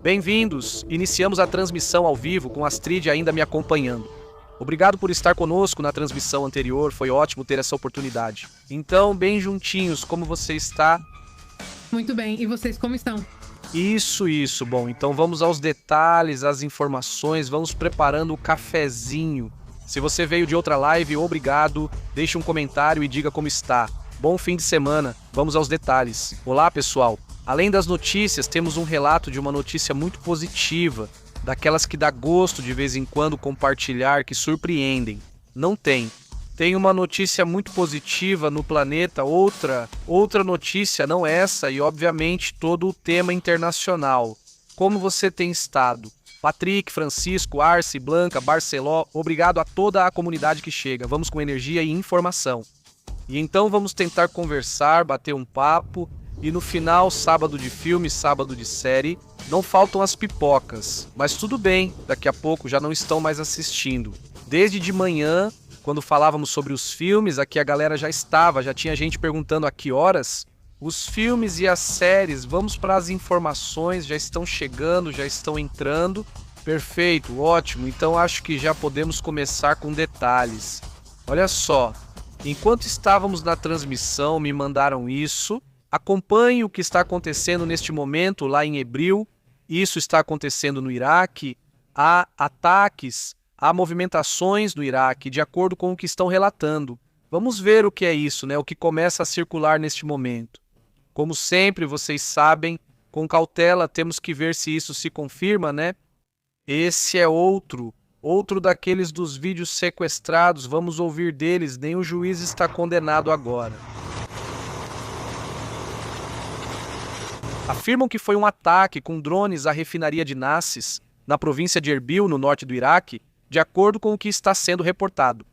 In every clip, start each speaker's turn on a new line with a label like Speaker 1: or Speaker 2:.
Speaker 1: Bem-vindos! Iniciamos a transmissão ao vivo com Astrid ainda me acompanhando. Obrigado por estar conosco na transmissão anterior, foi ótimo ter essa oportunidade. Então, bem juntinhos, como você está?
Speaker 2: Muito bem, e vocês como estão?
Speaker 1: Isso. Bom, então vamos aos detalhes, às informações, vamos preparando o cafezinho. Se você veio de outra live, obrigado, deixe um comentário e diga como está. Bom fim de semana, vamos aos detalhes. Olá, pessoal! Além das notícias, temos um relato de uma notícia muito positiva, daquelas que dá gosto de vez em quando compartilhar, que surpreendem. Não tem. Tem uma notícia muito positiva no planeta, outra notícia, não essa, e obviamente todo o tema internacional. Como você tem estado? Patrick, Francisco, Arce, Blanca, Barceló, obrigado a toda a comunidade que chega. Vamos com energia e informação. E então vamos tentar conversar, bater um papo, e no final, sábado de filme, sábado de série, não faltam as pipocas. Mas tudo bem, daqui a pouco já não estão mais assistindo. Desde de manhã, quando falávamos sobre os filmes, aqui a galera já tinha gente perguntando a que horas. Os filmes e as séries, vamos para as informações, já estão chegando, já estão entrando. Perfeito, ótimo, então acho que já podemos começar com detalhes. Olha só, enquanto estávamos na transmissão, me mandaram isso. Acompanhe o que está acontecendo neste momento lá em Erbil. Isso está acontecendo no Iraque. Há ataques, há movimentações no Iraque, de acordo com o que estão relatando. Vamos ver o que é isso, né? O que começa a circular neste momento. Como sempre, vocês sabem, com cautela temos que ver se isso se confirma, né? Esse é outro daqueles dos vídeos sequestrados. Vamos ouvir deles, nem o juiz está condenado agora. Afirmam que foi um ataque com drones à refinaria de Nassis, na província de Erbil, no norte do Iraque, de acordo com o que está sendo reportado.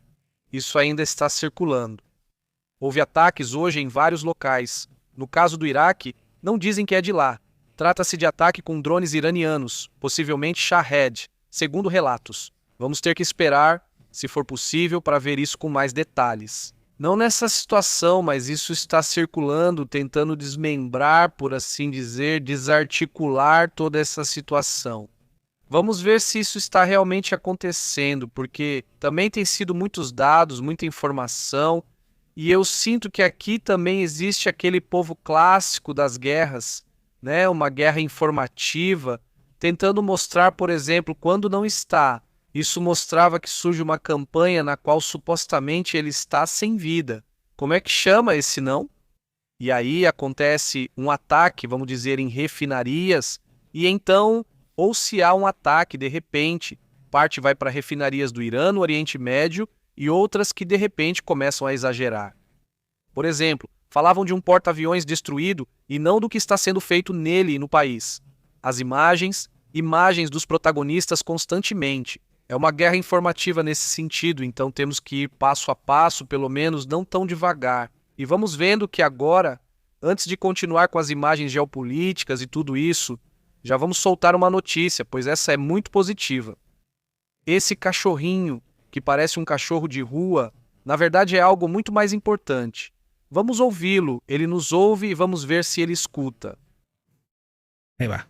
Speaker 1: Isso ainda está circulando. Houve ataques hoje em vários locais. No caso do Iraque, não dizem que é de lá. Trata-se de ataque com drones iranianos, possivelmente Shahed, segundo relatos. Vamos ter que esperar, se for possível, para ver isso com mais detalhes. Não nessa situação, mas isso está circulando, tentando desmembrar, por assim dizer, desarticular toda essa situação. Vamos ver se isso está realmente acontecendo, porque também tem sido muitos dados, muita informação, e eu sinto que aqui também existe aquele povo clássico das guerras, né? Uma guerra informativa, tentando mostrar, por exemplo, quando não está. Isso mostrava que surge uma campanha na qual supostamente ele está sem vida. Como é que chama esse não? E aí acontece um ataque, vamos dizer, em refinarias, e então, ou se há um ataque de repente, parte vai para refinarias do Irã, no Oriente Médio, e outras que de repente começam a exagerar. Por exemplo, falavam de um porta-aviões destruído e não do que está sendo feito nele e no país. As imagens dos protagonistas constantemente. É uma guerra informativa nesse sentido, então temos que ir passo a passo, pelo menos não tão devagar. E vamos vendo que agora, antes de continuar com as imagens geopolíticas e tudo isso, já vamos soltar uma notícia, pois essa é muito positiva. Esse cachorrinho, que parece um cachorro de rua, na verdade é algo muito mais importante. Vamos ouvi-lo, ele nos ouve e vamos ver se ele escuta.
Speaker 3: Ahí va.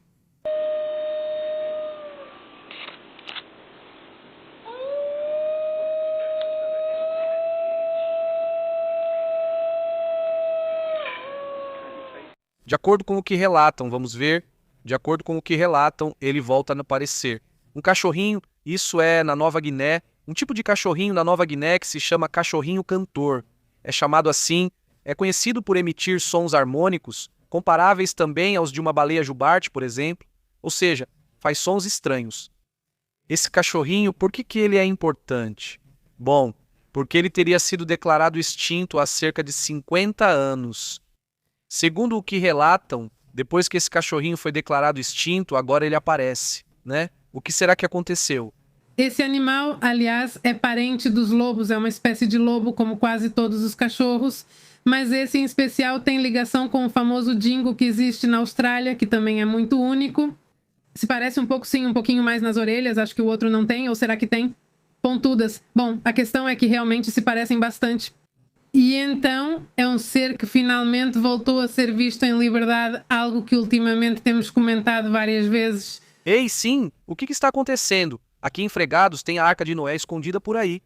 Speaker 1: De acordo com o que relatam, vamos ver, de acordo com o que relatam, ele volta a aparecer. Um cachorrinho, isso é na Nova Guiné, um tipo de cachorrinho na Nova Guiné que se chama cachorrinho cantor. É chamado assim, é conhecido por emitir sons harmônicos, comparáveis também aos de uma baleia jubarte, por exemplo, ou seja, faz sons estranhos. Esse cachorrinho, por que ele é importante? Bom, porque ele teria sido declarado extinto há cerca de 50 anos. Segundo o que relatam, depois que esse cachorrinho foi declarado extinto, agora ele aparece, né? O que será que aconteceu?
Speaker 2: Esse animal, aliás, é parente dos lobos, é uma espécie de lobo como quase todos os cachorros, mas esse em especial tem ligação com o famoso dingo que existe na Austrália, que também é muito único. Se parece um pouco, sim, um pouquinho mais nas orelhas, acho que o outro não tem, ou será que tem? Pontudas. Bom, a questão é que realmente se parecem bastante. E então é um ser que finalmente voltou a ser visto em liberdade, algo que ultimamente temos comentado várias vezes.
Speaker 1: Ei, sim, o que está acontecendo? Aqui em Fregados tem a Arca de Noé escondida por aí,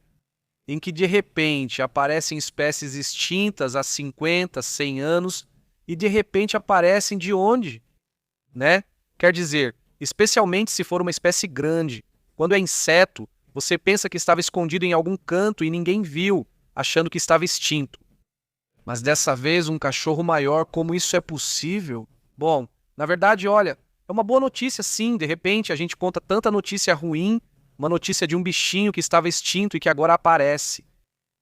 Speaker 1: em que de repente aparecem espécies extintas há 50, 100 anos e de repente aparecem de onde? Né? Quer dizer, especialmente se for uma espécie grande. Quando é inseto, você pensa que estava escondido em algum canto e ninguém viu, achando que estava extinto. Mas dessa vez um cachorro maior, como isso é possível? Bom, na verdade, olha, é uma boa notícia sim, de repente a gente conta tanta notícia ruim, uma notícia de um bichinho que estava extinto e que agora aparece.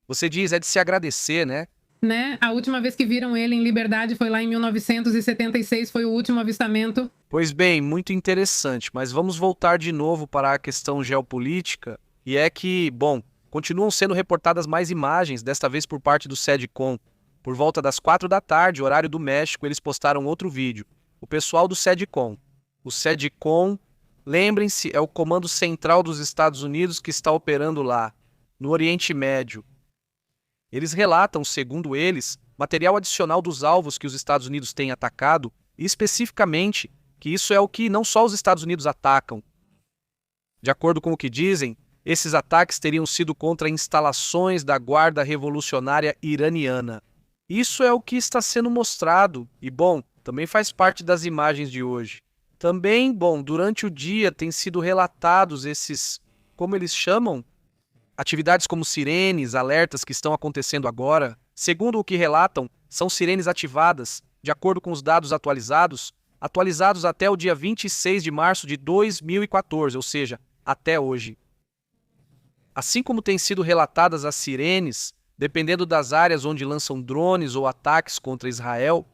Speaker 1: Você diz, é de se agradecer, né?
Speaker 2: Né? A última vez que viram ele em liberdade foi lá em 1976, foi o último avistamento.
Speaker 1: Pois bem, muito interessante, mas vamos voltar de novo para a questão geopolítica, e é que, bom, continuam sendo reportadas mais imagens, desta vez por parte do SEDCOM. Por volta das 4 da tarde, horário do México, eles postaram outro vídeo. O pessoal do SEDCOM. O SEDCOM, lembrem-se, é o Comando Central dos Estados Unidos que está operando lá, no Oriente Médio. Eles relatam, segundo eles, material adicional dos alvos que os Estados Unidos têm atacado, e especificamente que isso é o que não só os Estados Unidos atacam. De acordo com o que dizem, esses ataques teriam sido contra instalações da Guarda Revolucionária Iraniana. Isso é o que está sendo mostrado, e bom, também faz parte das imagens de hoje. Também, bom, durante o dia têm sido relatados esses, como eles chamam? Atividades como sirenes, alertas que estão acontecendo agora. Segundo o que relatam, são sirenes ativadas, de acordo com os dados atualizados até o dia 26 de março de 2014, ou seja, até hoje. Assim como têm sido relatadas as sirenes, dependendo das áreas onde lançam drones ou ataques contra Israel.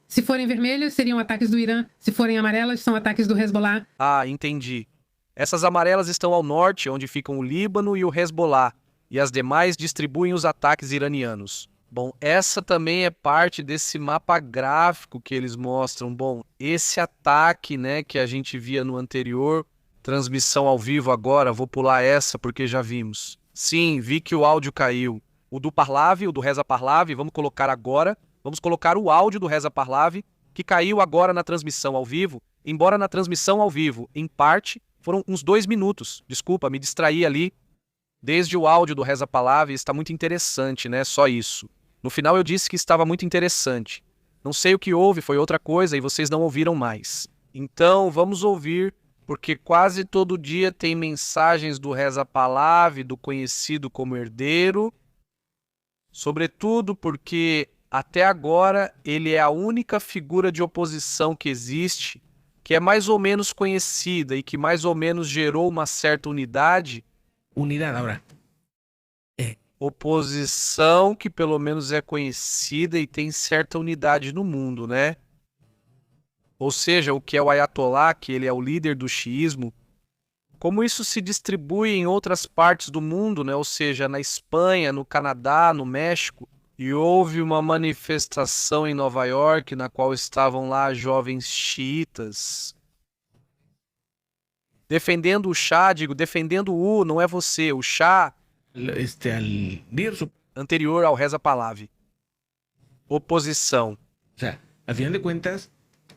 Speaker 2: Se forem vermelhos, seriam ataques do Irã. Se forem amarelas, são ataques do Hezbollah.
Speaker 1: Ah, entendi. Essas amarelas estão ao norte, onde ficam o Líbano e o Hezbollah, e as demais distribuem os ataques iranianos. Bom, essa também é parte desse mapa gráfico que eles mostram. Bom, esse ataque, né, que a gente via no anterior, transmissão ao vivo agora, vou pular essa porque já vimos. Sim, vi que o áudio caiu. O do Parlave, o do Reza Parlave, vamos colocar agora. Vamos colocar o áudio do Reza Parlave, que caiu agora na transmissão ao vivo, embora na transmissão ao vivo, em parte, foram uns 2 minutos. Desculpa, me distraí ali. Desde o áudio do Reza Palavra está muito interessante, né? Só isso. No final eu disse que estava muito interessante. Não sei o que houve, foi outra coisa e vocês não ouviram mais. Então, vamos ouvir, porque quase todo dia tem mensagens do Reza Palavra, do conhecido como herdeiro. Sobretudo porque, até agora, ele é a única figura de oposição que existe, que é mais ou menos conhecida e que mais ou menos gerou uma certa unidade.
Speaker 3: Unidad ahora.
Speaker 1: Oposição que pelo menos é conhecida e tem certa unidade no mundo, né? Ou seja, o que é o Ayatollah, que ele é o líder do xiismo, como isso se distribui em outras partes do mundo, né? Ou seja, na Espanha, no Canadá, no México. E houve uma manifestação em Nova York na qual estavam lá jovens xiitas defendendo o Shah, digo, defendendo o, não é você, o Shah
Speaker 3: Al líder,
Speaker 1: anterior ao Reza Pahlavi. Oposição.
Speaker 3: o sea, al final de cuentas,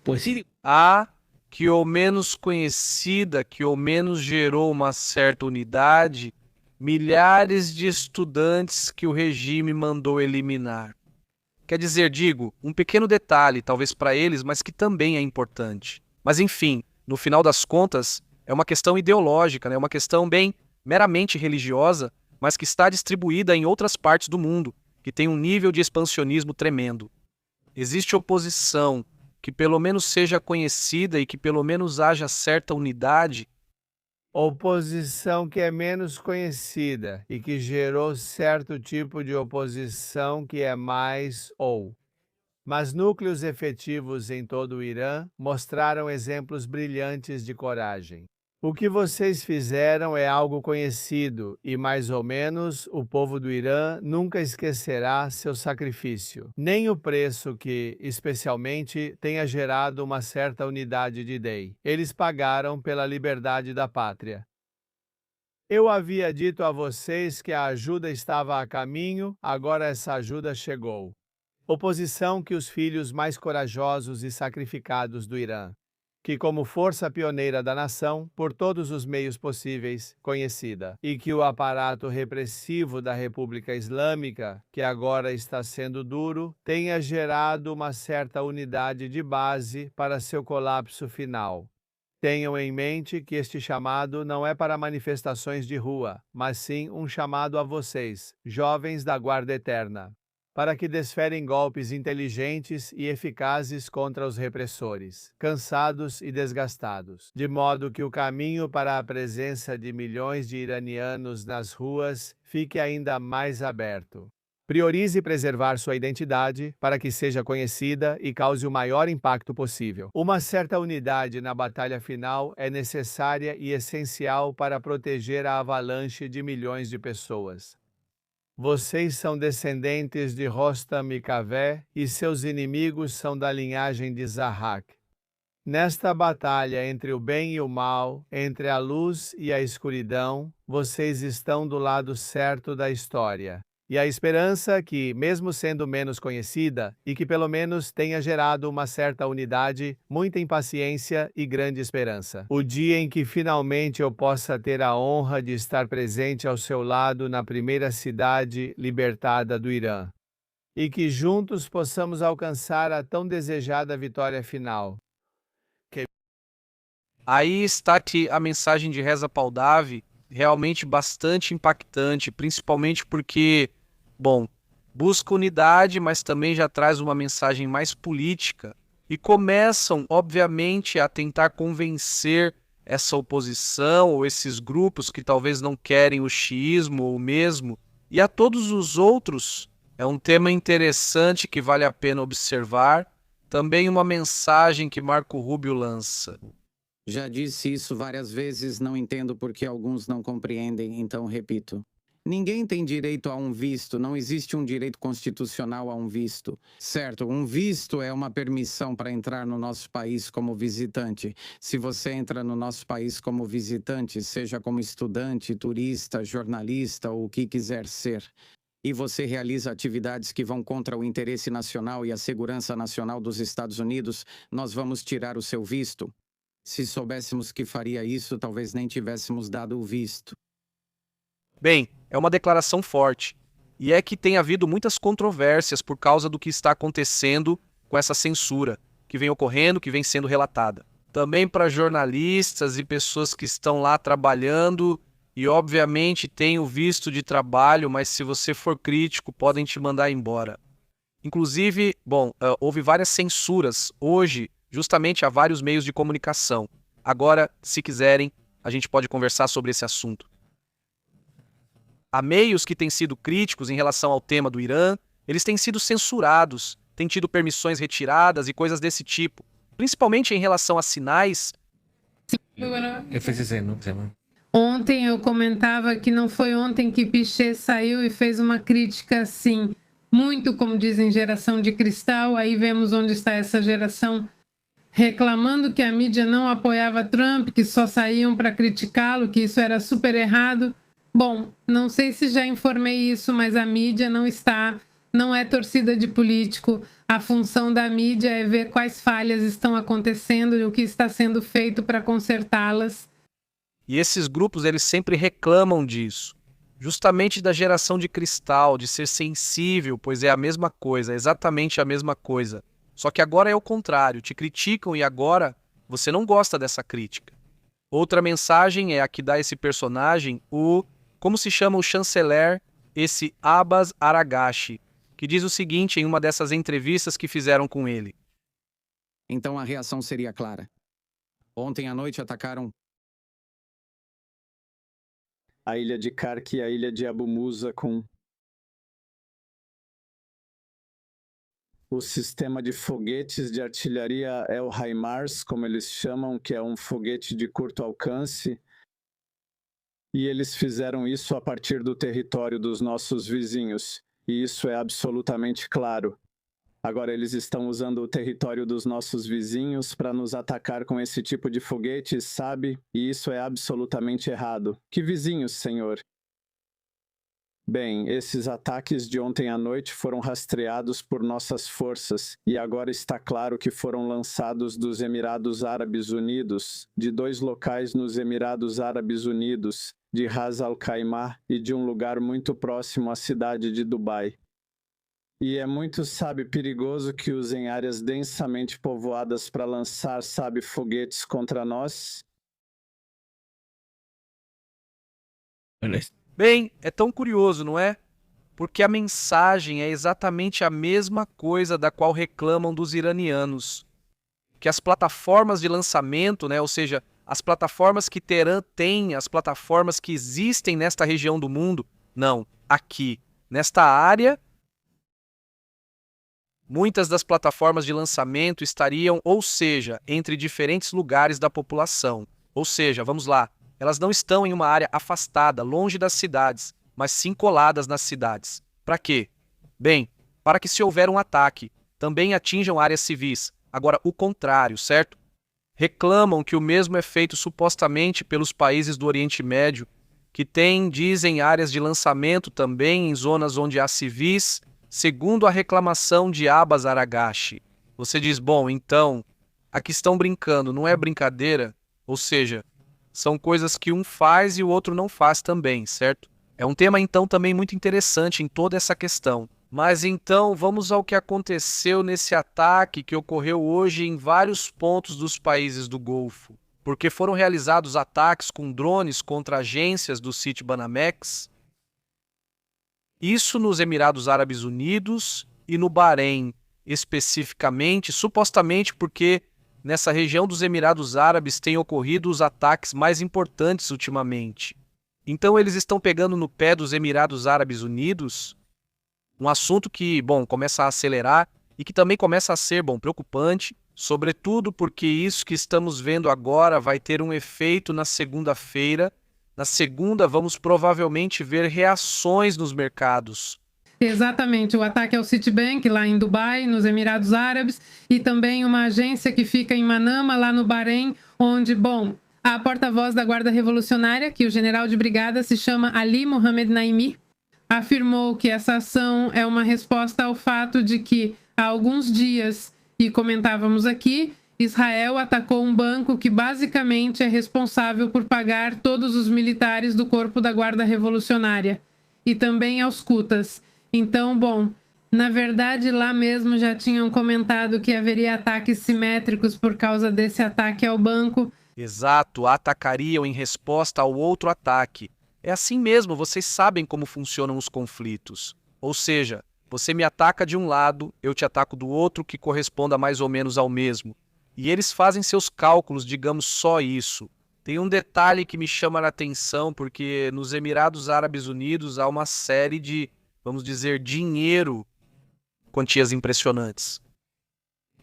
Speaker 3: pues sí,
Speaker 1: A que ou menos conhecida, que ou menos gerou uma certa unidade, milhares de estudantes que o regime mandou eliminar. Quer dizer, digo, um pequeno detalhe, talvez para eles, mas que também é importante. Mas enfim, no final das contas, é uma questão ideológica, né? É uma questão bem meramente religiosa, mas que está distribuída em outras partes do mundo, que tem um nível de expansionismo tremendo. Existe oposição que pelo menos seja conhecida e que pelo menos haja certa unidade.
Speaker 4: Oposição que é menos conhecida e que gerou certo tipo de oposição que é mais ou. Mas núcleos efetivos em todo o Irã mostraram exemplos brilhantes de coragem. O que vocês fizeram é algo conhecido e, mais ou menos, o povo do Irã nunca esquecerá seu sacrifício, nem o preço que, especialmente, tenha gerado uma certa unidade de idei. Eles pagaram pela liberdade da pátria. Eu havia dito a vocês que a ajuda estava a caminho, agora essa ajuda chegou. Oposição que os filhos mais corajosos e sacrificados do Irã, que como força pioneira da nação, por todos os meios possíveis, conhecida, e que o aparato repressivo da República Islâmica, que agora está sendo duro, tenha gerado uma certa unidade de base para seu colapso final. Tenham em mente que este chamado não é para manifestações de rua, mas sim um chamado a vocês, jovens da Guarda Eterna, para que desferem golpes inteligentes e eficazes contra os repressores, cansados e desgastados, de modo que o caminho para a presença de milhões de iranianos nas ruas fique ainda mais aberto. Priorize preservar sua identidade para que seja conhecida e cause o maior impacto possível. Uma certa unidade na batalha final é necessária e essencial para proteger a avalanche de milhões de pessoas. Vocês são descendentes de Rostam e Kavé, e seus inimigos são da linhagem de Zahak. Nesta batalha entre o bem e o mal, entre a luz e a escuridão, vocês estão do lado certo da história. E a esperança que, mesmo sendo menos conhecida, e que pelo menos tenha gerado uma certa unidade, muita impaciência e grande esperança. O dia em que finalmente eu possa ter a honra de estar presente ao seu lado na primeira cidade libertada do Irã. E que juntos possamos alcançar a tão desejada vitória final.
Speaker 1: Aí está que a mensagem de Reza Pahlavi realmente bastante impactante, principalmente porque, bom, busca unidade, mas também já traz uma mensagem mais política e começam, obviamente, a tentar convencer essa oposição ou esses grupos que talvez não querem o xiismo ou mesmo, e a todos os outros. É um tema interessante que vale a pena observar. Também uma mensagem que Marco Rubio lança.
Speaker 5: Já disse isso várias vezes, não entendo por que alguns não compreendem, então repito. Ninguém tem direito a um visto, não existe um direito constitucional a um visto. Certo, um visto é uma permissão para entrar no nosso país como visitante. Se você entra no nosso país como visitante, seja como estudante, turista, jornalista ou o que quiser ser, e você realiza atividades que vão contra o interesse nacional e a segurança nacional dos Estados Unidos, nós vamos tirar o seu visto. Se soubéssemos que faria isso, talvez nem tivéssemos dado o visto.
Speaker 1: Bem, é uma declaração forte. E é que tem havido muitas controvérsias por causa do que está acontecendo com essa censura que vem ocorrendo, que vem sendo relatada. Também para jornalistas e pessoas que estão lá trabalhando e, obviamente, têm o visto de trabalho, mas se você for crítico, podem te mandar embora. Inclusive, houve várias censuras hoje, justamente a vários meios de comunicação. Agora, se quiserem, a gente pode conversar sobre esse assunto. Há meios que têm sido críticos em relação ao tema do Irã, eles têm sido censurados, têm tido permissões retiradas e coisas desse tipo, principalmente em relação a sinais.
Speaker 3: FCC, ¿no? Se llama.
Speaker 2: Ontem eu comentava que não foi ontem que Pichê saiu e fez uma crítica assim, muito, como dizem, geração de cristal. Aí vemos onde está essa geração reclamando que a mídia não apoiava Trump, que só saíam para criticá-lo, que isso era super errado. Bom, não sei se já informei isso, mas a mídia não é torcida de político. A função da mídia é ver quais falhas estão acontecendo e o que está sendo feito para consertá-las.
Speaker 1: E esses grupos, eles sempre reclamam disso, justamente da geração de cristal, de ser sensível, pois é a mesma coisa, exatamente a mesma coisa. Só que agora é o contrário, te criticam e agora você não gosta dessa crítica. Outra mensagem é a que dá esse personagem, como se chama o chanceler, esse Abbas Aragashi, que diz o seguinte em uma dessas entrevistas que fizeram com ele.
Speaker 5: Então a reação seria clara. Ontem à noite atacaram
Speaker 6: a ilha de Kark e a ilha de Abu Musa com o sistema de foguetes de artilharia El HIMARS, como eles chamam, que é um foguete de curto alcance, e eles fizeram isso a partir do território dos nossos vizinhos, e isso é absolutamente claro. Agora eles estão usando o território dos nossos vizinhos para nos atacar com esse tipo de foguetes, sabe? E isso é absolutamente errado. Que vizinhos, senhor? Bem, esses ataques de ontem à noite foram rastreados por nossas forças e agora está claro que foram lançados dos Emirados Árabes Unidos, de 2 locais nos Emirados Árabes Unidos, de Ras Al Khaimah e de um lugar muito próximo à cidade de Dubai. E é muito, sabe, perigoso que usem áreas densamente povoadas para lançar, sabe, foguetes contra nós.
Speaker 3: Bueno,
Speaker 1: Bem, é tão curioso, não é? Porque a mensagem é exatamente a mesma coisa da qual reclamam dos iranianos. Que as plataformas de lançamento, né, ou seja, as plataformas que Teherã tem, as plataformas que existem nesta região do mundo, não, aqui, nesta área, muitas das plataformas de lançamento estariam, ou seja, entre diferentes lugares da população. Ou seja, vamos lá, elas não estão em uma área afastada, longe das cidades, mas sim coladas nas cidades. Para quê? Bem, para que se houver um ataque, também atinjam áreas civis. Agora, o contrário, certo? Reclamam que o mesmo é feito supostamente pelos países do Oriente Médio, que têm, dizem, áreas de lançamento também em zonas onde há civis, segundo a reclamação de Abbas Aragashi. Você diz, bom, então, aqui estão brincando, não é brincadeira? Ou seja, são coisas que um faz e o outro não faz também, certo? É um tema, então, também muito interessante em toda essa questão. Mas então, vamos ao que aconteceu nesse ataque que ocorreu hoje em vários pontos dos países do Golfo. Porque foram realizados ataques com drones contra agências do sítio Banamex. Isso nos Emirados Árabes Unidos e no Bahrein, especificamente, supostamente porque nessa região dos Emirados Árabes têm ocorrido os ataques mais importantes ultimamente. Então eles estão pegando no pé dos Emirados Árabes Unidos, um assunto que, bom, começa a acelerar e que também começa a ser, bom, preocupante, sobretudo porque isso que estamos vendo agora vai ter um efeito na segunda-feira. Na segunda, vamos provavelmente ver reações nos mercados.
Speaker 2: Exatamente, o ataque ao Citibank lá em Dubai, nos Emirados Árabes, e também uma agência que fica em Manama, lá no Bahrein, onde, bom, a porta-voz da Guarda Revolucionária, que o general de brigada se chama Ali Mohamed Naimi, afirmou que essa ação é uma resposta ao fato de que, há alguns dias, e comentávamos aqui, Israel atacou um banco que basicamente é responsável por pagar todos os militares do corpo da Guarda Revolucionária, e também aos Qutas. Então, bom, na verdade lá mesmo já tinham comentado que haveria ataques simétricos por causa desse ataque ao banco.
Speaker 1: Exato, atacariam em resposta ao outro ataque. É assim mesmo, vocês sabem como funcionam os conflitos. Ou seja, você me ataca de um lado, eu te ataco do outro que corresponda mais ou menos ao mesmo. E eles fazem seus cálculos, digamos só isso. Tem um detalhe que me chama a atenção, porque nos Emirados Árabes Unidos há uma série de, vamos dizer, dinheiro, quantias impressionantes,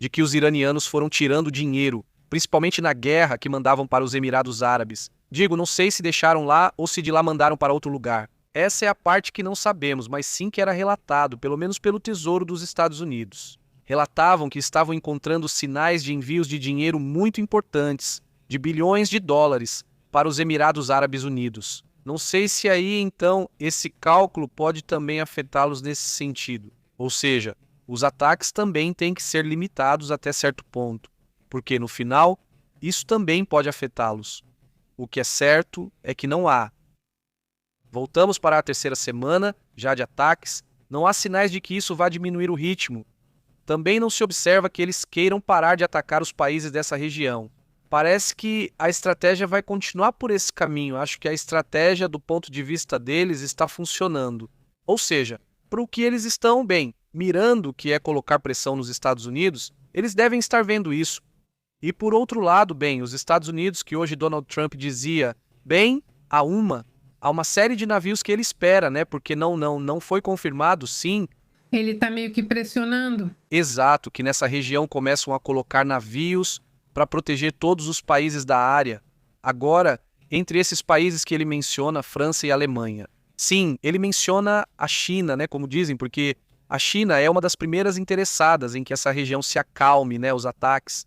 Speaker 1: de que os iranianos foram tirando dinheiro, principalmente na guerra que mandavam para os Emirados Árabes. Digo, não sei se deixaram lá ou se de lá mandaram para outro lugar. Essa é a parte que não sabemos, mas sim que era relatado, pelo menos pelo Tesouro dos Estados Unidos. Relatavam que estavam encontrando sinais de envios de dinheiro muito importantes, de bilhões de dólares, para os Emirados Árabes Unidos. Não sei se aí, então, esse cálculo pode também afetá-los nesse sentido. Ou seja, os ataques também têm que ser limitados até certo ponto, porque, no final, isso também pode afetá-los. O que é certo é que não há. Voltamos para a terceira semana, já de ataques. Não há sinais de que isso vá diminuir o ritmo. Também não se observa que eles queiram parar de atacar os países dessa região. Parece que a estratégia vai continuar por esse caminho. Acho que a estratégia, do ponto de vista deles, está funcionando. Ou seja, para o que eles estão, bem, mirando, que é colocar pressão nos Estados Unidos, eles devem estar vendo isso. E por outro lado, bem, os Estados Unidos, que hoje Donald Trump dizia, bem, há uma série de navios que ele espera, né? Porque não foi confirmado, sim.
Speaker 2: Ele está meio que pressionando.
Speaker 1: Exato, que nessa região começam a colocar navios para proteger todos os países da área. Agora, entre esses países que ele menciona, França e Alemanha. Sim, ele menciona a China, né? Como dizem, porque A China é uma das primeiras interessadas em que essa região se acalme, os ataques.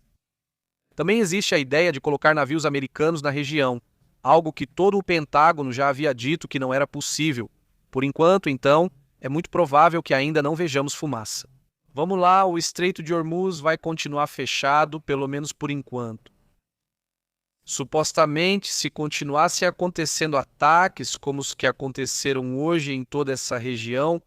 Speaker 1: Também existe a ideia de colocar navios americanos na região, algo que todo o Pentágono já havia dito que não era possível. Por enquanto, então, é muito provável que ainda não vejamos fumaça. Vamos lá, o Estreito de Hormuz vai continuar fechado, pelo menos por enquanto. Supostamente, se continuassem acontecendo ataques como os que aconteceram hoje em toda essa região,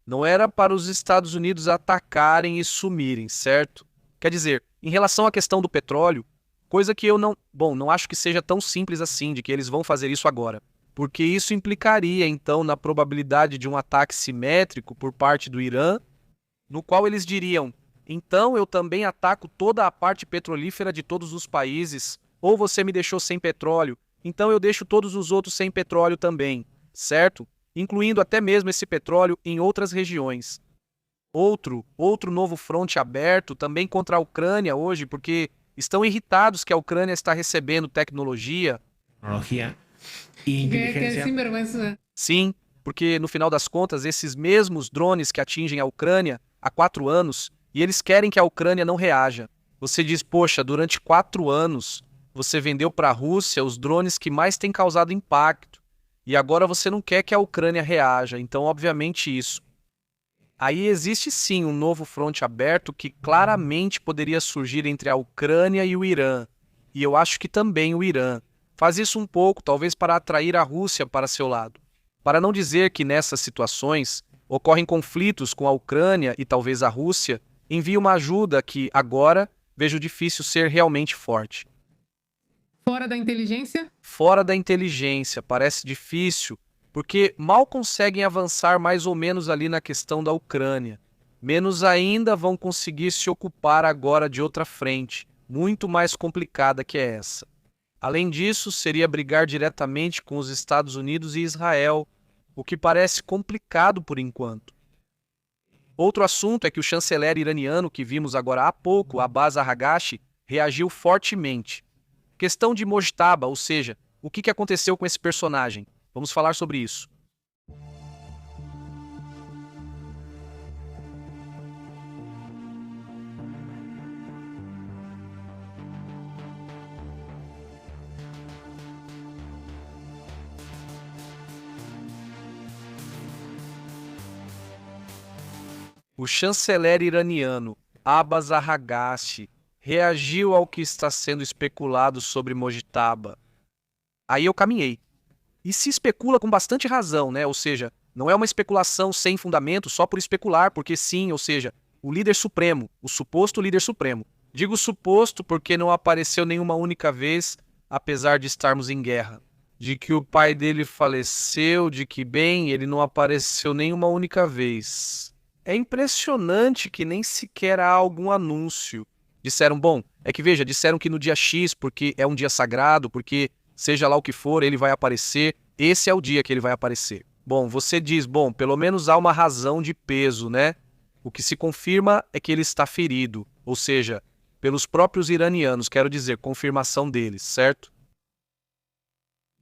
Speaker 1: não era para os Estados Unidos atacarem e sumirem, certo? Quer dizer, em relação à questão do petróleo, coisa que eu não acho que seja tão simples assim, de que eles vão fazer isso agora. Porque isso implicaria, então, na probabilidade de um ataque simétrico por parte do Irã, no qual eles diriam, então eu também ataco toda a parte petrolífera de todos os países, ou você me deixou sem petróleo, então eu deixo todos os outros sem petróleo também, certo? Incluindo até mesmo esse petróleo em outras regiões. Outro novo fronte aberto também contra a Ucrânia hoje, porque estão irritados que a Ucrânia está recebendo tecnologia.
Speaker 3: Tecnología y
Speaker 2: Que
Speaker 3: inteligencia.
Speaker 2: sinvergüenza.
Speaker 1: Sim, porque no final das contas, esses mesmos drones que atingem a Ucrânia há 4 anos, e eles querem que a Ucrânia não reaja. Você diz, poxa, durante 4 anos, você vendeu para a Rússia os drones que mais têm causado impacto, e agora você não quer que a Ucrânia reaja, então obviamente isso. Aí existe sim um novo fronte aberto que claramente poderia surgir entre a Ucrânia e o Irã, e eu acho que também o Irã. Faz isso um pouco, talvez para atrair a Rússia para seu lado. Para não dizer que nessas situações ocorrem conflitos com a Ucrânia e talvez a Rússia, envia uma ajuda que, agora, vejo difícil ser realmente forte.
Speaker 2: Fora da inteligência?
Speaker 1: Fora da inteligência, parece difícil, porque mal conseguem avançar mais ou menos ali na questão da Ucrânia. Menos ainda vão conseguir se ocupar agora de outra frente, muito mais complicada que essa. Além disso, seria brigar diretamente com os Estados Unidos e Israel, o que parece complicado por enquanto. Outro assunto é que o chanceler iraniano que vimos agora há pouco, Abbas Arghachi, reagiu fortemente. Questão de Mojtaba, ou seja, o que aconteceu com esse personagem? Vamos falar sobre isso. O chanceler iraniano Abbas Arghachi reagiu ao que está sendo especulado sobre Mojtaba. Aí eu caminhei. E se especula com bastante razão, Ou seja, não é uma especulação sem fundamento só por especular, porque sim, ou seja, o líder supremo, o suposto líder supremo. Digo suposto porque não apareceu nenhuma única vez, apesar de estarmos em guerra. De que o pai dele faleceu, de que, ele não apareceu nenhuma única vez. É impressionante que nem sequer há algum anúncio. Disseram, disseram que no dia X, porque é um dia sagrado, porque seja lá o que for, ele vai aparecer, esse é o dia que ele vai aparecer. Você diz, pelo menos há uma razão de peso, O que se confirma é que ele está ferido, ou seja, pelos próprios iranianos, quero dizer, confirmação deles, certo?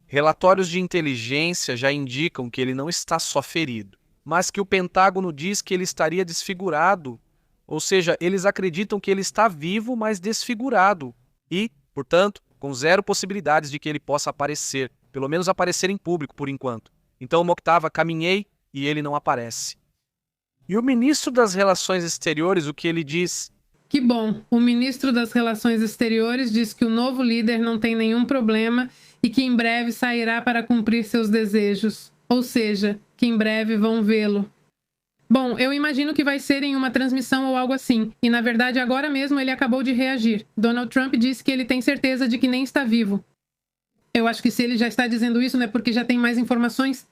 Speaker 1: Relatórios de inteligência já indicam que ele não está só ferido, mas que o Pentágono diz que ele estaria desfigurado, ou seja, eles acreditam que ele está vivo, mas desfigurado, e, portanto, com 0 possibilidades de que ele possa aparecer, pelo menos aparecer em público por enquanto. Então, Moctava, caminhei e ele não aparece. E o ministro das Relações Exteriores, o que ele diz?
Speaker 2: Que bom, o ministro das Relações Exteriores diz que o novo líder não tem nenhum problema e que em breve sairá para cumprir seus desejos. Ou seja, que em breve vão vê-lo. Bom, eu imagino que vai ser em uma transmissão ou algo assim. E na verdade agora mesmo ele acabou de reagir. Donald Trump disse que ele tem certeza de que nem está vivo. Eu acho que se ele já está dizendo isso, não é porque já tem mais informações?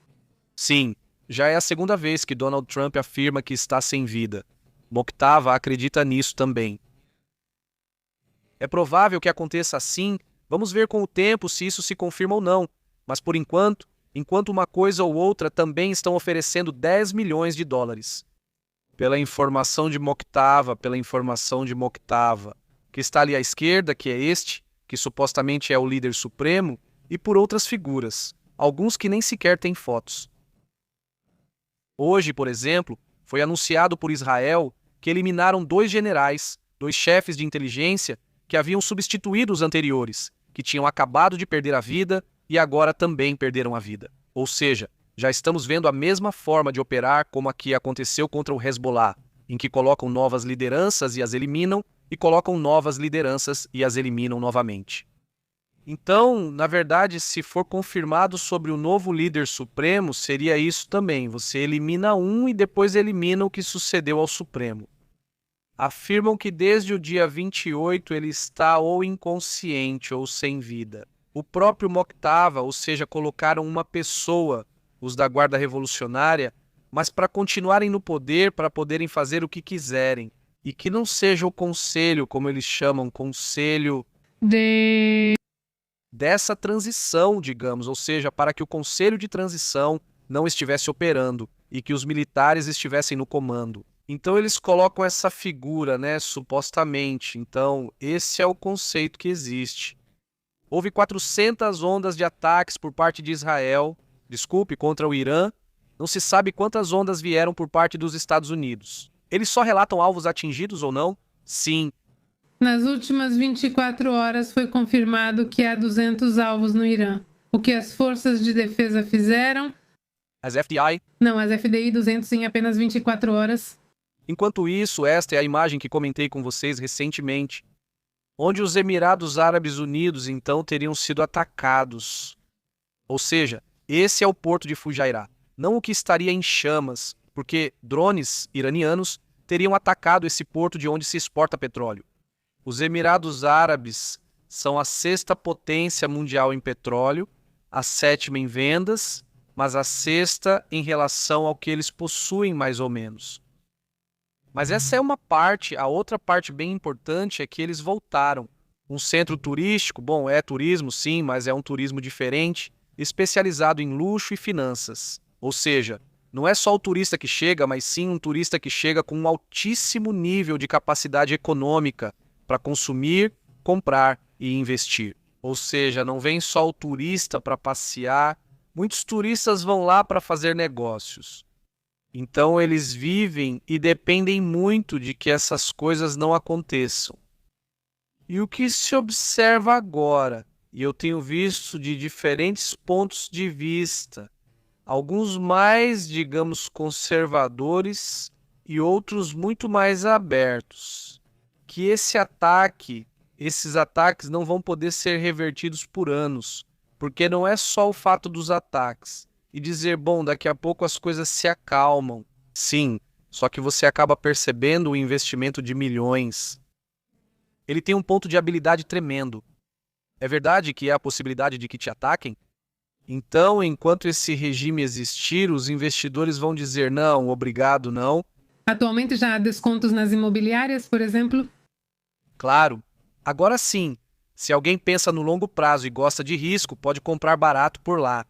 Speaker 1: Sim, já é a segunda vez que Donald Trump afirma que está sem vida. Moctava acredita nisso também. É provável que aconteça assim, vamos ver com o tempo se isso se confirma ou não. Mas por enquanto uma coisa ou outra também estão oferecendo $10 milhões. Pela informação de Moctava, que está ali à esquerda, que é este, que supostamente é o líder supremo, e por outras figuras, alguns que nem sequer têm fotos. Hoje, por exemplo, foi anunciado por Israel que eliminaram 2 generais, 2 chefes de inteligência que haviam substituído os anteriores, que tinham acabado de perder a vida e agora também perderam a vida. Ou seja, já estamos vendo a mesma forma de operar como a que aconteceu contra o Hezbollah, em que colocam novas lideranças e as eliminam, e colocam novas lideranças e as eliminam novamente. Então, na verdade, se for confirmado sobre o novo líder supremo, seria isso também. Você elimina um e depois elimina o que sucedeu ao Supremo. Afirmam que desde o dia 28 ele está ou inconsciente ou sem vida. O próprio Moctava, ou seja, colocaram uma pessoa, os da Guarda Revolucionária, mas para continuarem no poder, para poderem fazer o que quiserem. E que não seja o conselho, como eles chamam, conselho dessa transição, digamos, ou seja, para que o conselho de transição não estivesse operando e que os militares estivessem no comando. Então eles colocam essa figura, né, supostamente. Então esse é o conceito que existe. Houve 400 ondas de ataques por parte de Israel, contra o Irã. Não se sabe quantas ondas vieram por parte dos Estados Unidos. Eles só relatam alvos atingidos ou não? Sim.
Speaker 2: Nas últimas 24 horas foi confirmado que há 200 alvos no Irã. O que as forças de defesa fizeram?
Speaker 1: As FDI?
Speaker 2: Não, as FDI 200 em apenas 24 horas.
Speaker 1: Enquanto isso, esta é a imagem que comentei com vocês recentemente, onde os Emirados Árabes Unidos então teriam sido atacados. Ou seja, esse é o porto de Fujairah, não o que estaria em chamas, porque drones iranianos teriam atacado esse porto de onde se exporta petróleo. Os Emirados Árabes são a 6ª potência mundial em petróleo, a 7ª em vendas, mas a 6ª em relação ao que eles possuem mais ou menos. Mas essa é uma parte, a outra parte bem importante é que eles voltaram. Um centro turístico, bom, é turismo sim, mas é um turismo diferente, especializado em luxo e finanças. Ou seja, não é só o turista que chega, mas sim um turista que chega com um altíssimo nível de capacidade econômica para consumir, comprar e investir. Ou seja, não vem só o turista para passear, muitos turistas vão lá para fazer negócios. Então eles vivem e dependem muito de que essas coisas não aconteçam. E o que se observa agora, e eu tenho visto de diferentes pontos de vista, alguns mais, digamos, conservadores e outros muito mais abertos, que esses ataques não vão poder ser revertidos por anos, porque não é só o fato dos ataques e dizer, bom, daqui a pouco as coisas se acalmam. Sim, só que você acaba percebendo o investimento de milhões. Ele tem um ponto de habilidade tremendo. É verdade que há a possibilidade de que te ataquem? Então, enquanto esse regime existir, os investidores vão dizer não, obrigado, não.
Speaker 2: Atualmente já há descontos nas imobiliárias, por exemplo?
Speaker 1: Claro. Agora sim, se alguém pensa no longo prazo e gosta de risco, pode comprar barato por lá.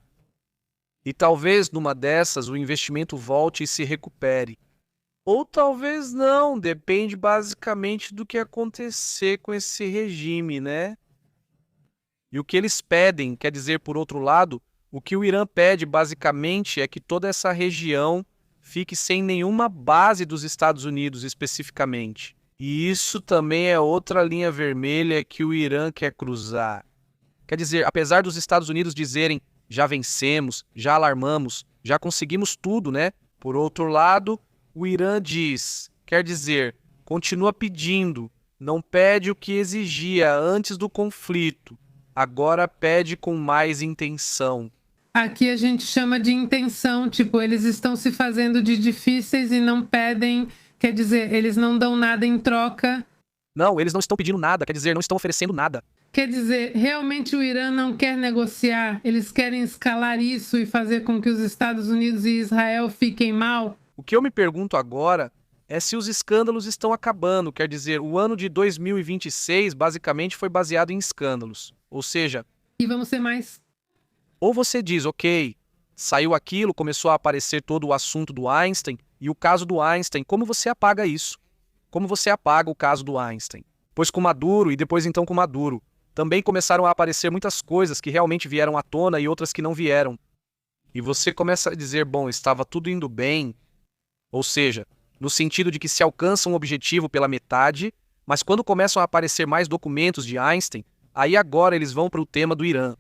Speaker 1: E talvez numa dessas o investimento volte e se recupere. Ou talvez não, depende basicamente do que acontecer com esse regime, né? E o que eles pedem, quer dizer, por outro lado, o que o Irã pede basicamente é que toda essa região fique sem nenhuma base dos Estados Unidos especificamente. E isso também é outra linha vermelha que o Irã quer cruzar. Quer dizer, apesar dos Estados Unidos dizerem já vencemos, já alarmamos, já conseguimos tudo, né? Por outro lado, o Irã diz, quer dizer, continua pedindo, não pede o que exigia antes do conflito, agora pede com mais intenção.
Speaker 2: Aqui a gente chama de intenção, tipo, eles estão se fazendo de difíceis e não pedem, quer dizer, eles não dão nada em troca.
Speaker 1: Não, eles não estão pedindo nada, quer dizer, não estão oferecendo nada.
Speaker 2: Quer dizer, realmente o Irã não quer negociar, eles querem escalar isso e fazer com que os Estados Unidos e Israel fiquem mal?
Speaker 1: O que eu me pergunto agora é se os escândalos estão acabando, quer dizer, o ano de 2026 basicamente foi baseado em escândalos. Ou seja...
Speaker 2: E vamos ser mais...
Speaker 1: Ou você diz, ok, saiu aquilo, começou a aparecer todo o assunto do Einstein, e o caso do Einstein, como você apaga isso? Como você apaga o caso do Einstein? Pois com Maduro, e depois então com Maduro, também começaram a aparecer muitas coisas que realmente vieram à tona e outras que não vieram. E você começa a dizer, bom, estava tudo indo bem. Ou seja, no sentido de que se alcança um objetivo pela metade, mas quando começam a aparecer mais documentos de Einstein, aí agora eles vão para o tema do Irã.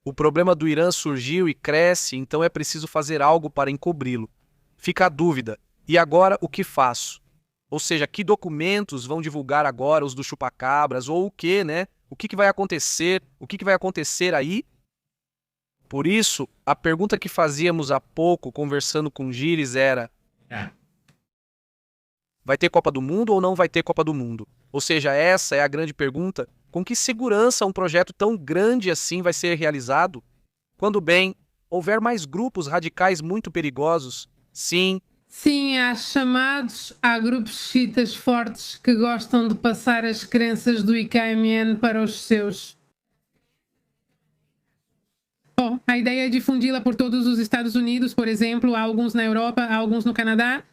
Speaker 1: O problema do Irã surgiu e cresce, então é preciso fazer algo para encobri-lo. Fica a dúvida, e agora o que faço? Ou seja, que documentos vão divulgar agora os do chupacabras, ou o que, né? O que vai acontecer? O que vai acontecer aí? Por isso, a pergunta que fazíamos há pouco, conversando com Gires, era: vai ter Copa do Mundo ou não vai ter Copa do Mundo? Ou seja, essa é a grande pergunta. Com que segurança um projeto tão grande assim vai ser realizado? Quando, bem, houver mais grupos radicais muito perigosos, sim,
Speaker 2: Sim, há grupos xiitas fortes que gostam de passar as crenças do IKMN para os seus. A ideia é difundi-la por todos os Estados Unidos, por exemplo, há alguns na Europa, há alguns no Canadá.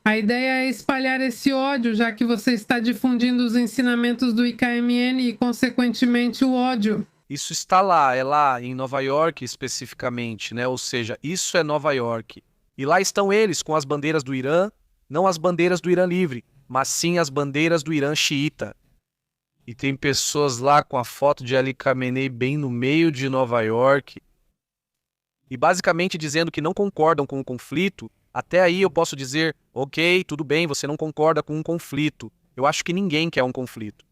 Speaker 2: A ideia é espalhar esse ódio, já que você está difundindo os ensinamentos do IKMN e, consequentemente, o ódio.
Speaker 1: isso está lá, é lá em Nova York especificamente, né? Ou seja, isso é Nova York. E lá estão eles com as bandeiras do Irã, não as bandeiras do Irã livre, mas sim as bandeiras do Irã xiita. E tem pessoas lá com a foto de Ali Khamenei bem no meio de Nova York. E basicamente dizendo que não concordam com o conflito. Até aí eu posso dizer, ok, tudo bem, você não concorda com um conflito. Eu acho que ninguém quer um conflito.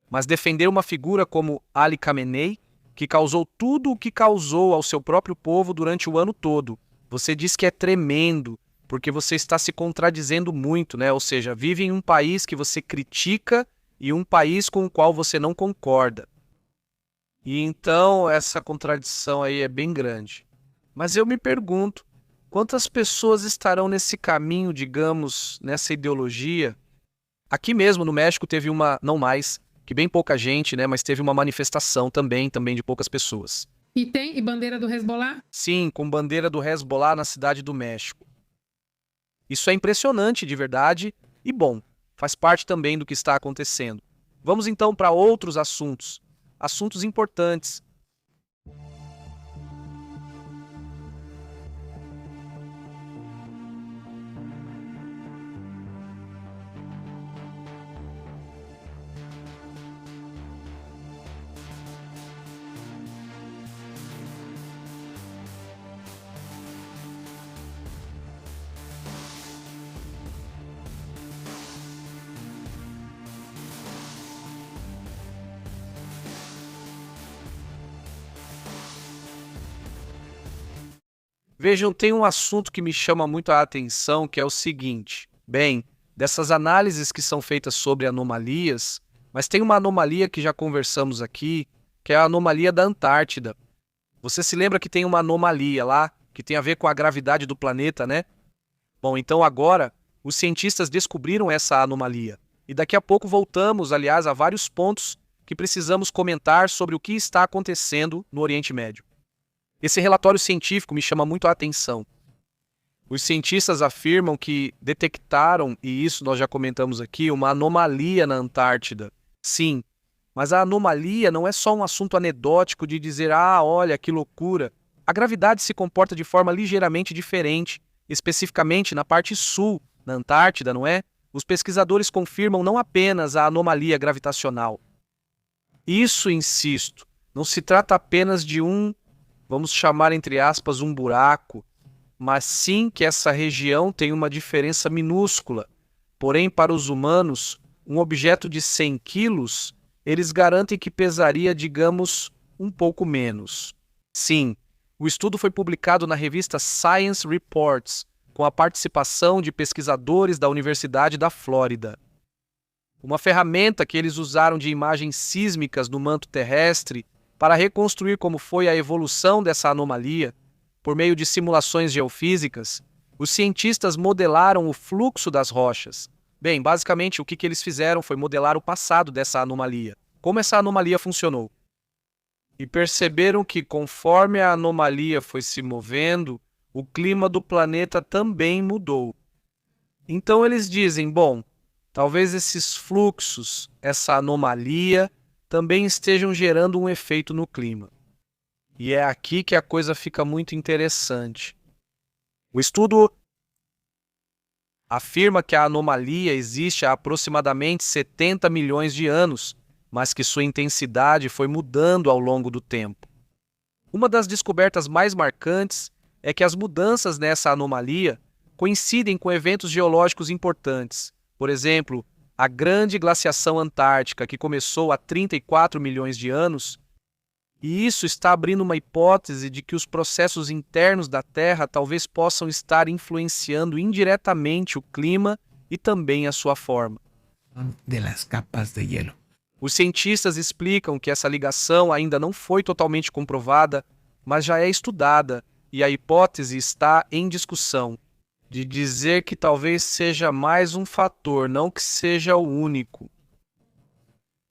Speaker 1: Mas defender uma figura como Ali Khamenei, que causou tudo o que causou ao seu próprio povo durante o ano todo, você diz que é tremendo, porque você está se contradizendo muito, né? Ou seja, vive em um país que você critica e um país com o qual você não concorda. E então essa contradição aí é bem grande. Mas eu me pergunto, quantas pessoas estarão nesse caminho, digamos, nessa ideologia? Aqui mesmo no México teve uma, não mais, que bem pouca gente, né, mas teve uma manifestação também de poucas pessoas.
Speaker 2: E bandeira do Hezbollah?
Speaker 1: Sim, com bandeira do Hezbollah na cidade do México. Isso é impressionante de verdade e bom, faz parte também do que está acontecendo. Vamos então para outros assuntos importantes. Vejam, tem um assunto que me chama muito a atenção, que é o seguinte. Bem, dessas análises que são feitas sobre anomalias, mas tem uma anomalia que já conversamos aqui, que é a anomalia da Antártida. Você se lembra que tem uma anomalia lá, que tem a ver com a gravidade do planeta, né? Bom, então agora, os cientistas descobriram essa anomalia. E daqui a pouco voltamos, aliás, a vários pontos que precisamos comentar sobre o que está acontecendo no Oriente Médio. Esse relatório científico me chama muito a atenção. Os cientistas afirmam que detectaram, e isso nós já comentamos aqui, uma anomalia na Antártida. Sim, mas a anomalia não é só um assunto anedótico de dizer, olha, que loucura. A gravidade se comporta de forma ligeiramente diferente, especificamente na parte sul, na Antártida, não é? Os pesquisadores confirmam não apenas a anomalia gravitacional. Isso, insisto, não se trata apenas de vamos chamar entre aspas, um buraco, mas sim que essa região tem uma diferença minúscula. Porém, para os humanos, um objeto de 100 quilos, eles garantem que pesaria, digamos, um pouco menos. Sim, o estudo foi publicado na revista Science Reports, com a participação de pesquisadores da Universidade da Flórida. Uma ferramenta que eles usaram de imagens sísmicas no manto terrestre para reconstruir como foi a evolução dessa anomalia, por meio de simulações geofísicas, os cientistas modelaram o fluxo das rochas. Bem, basicamente o que eles fizeram foi modelar o passado dessa anomalia, como essa anomalia funcionou. E perceberam que conforme a anomalia foi se movendo, o clima do planeta também mudou. Então eles dizem, bom, talvez esses fluxos, essa anomalia, também estejam gerando um efeito no clima. E é aqui que a coisa fica muito interessante. O estudo Afirma que a anomalia existe há aproximadamente 70 milhões de anos, mas que sua intensidade foi mudando ao longo do tempo. Uma das descobertas mais marcantes é que as mudanças nessa anomalia coincidem com eventos geológicos importantes. Por exemplo, a grande glaciação antártica, que começou há 34 milhões de anos, e isso está abrindo uma hipótese de que os processos internos da Terra talvez possam estar influenciando indiretamente o clima e também a sua forma.
Speaker 3: De las capas de hielo.
Speaker 1: Os cientistas explicam que essa ligação ainda não foi totalmente comprovada, mas já é estudada, e a hipótese está em discussão, de dizer que talvez seja mais um fator, não que seja o único.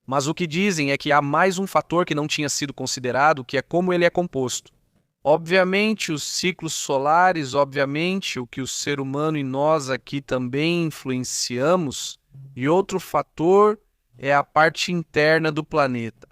Speaker 1: Mas o que dizem é que há mais um fator que não tinha sido considerado, que é como ele é composto. Obviamente, os ciclos solares, obviamente, o que o ser humano e nós aqui também influenciamos, e outro fator é a parte interna do planeta.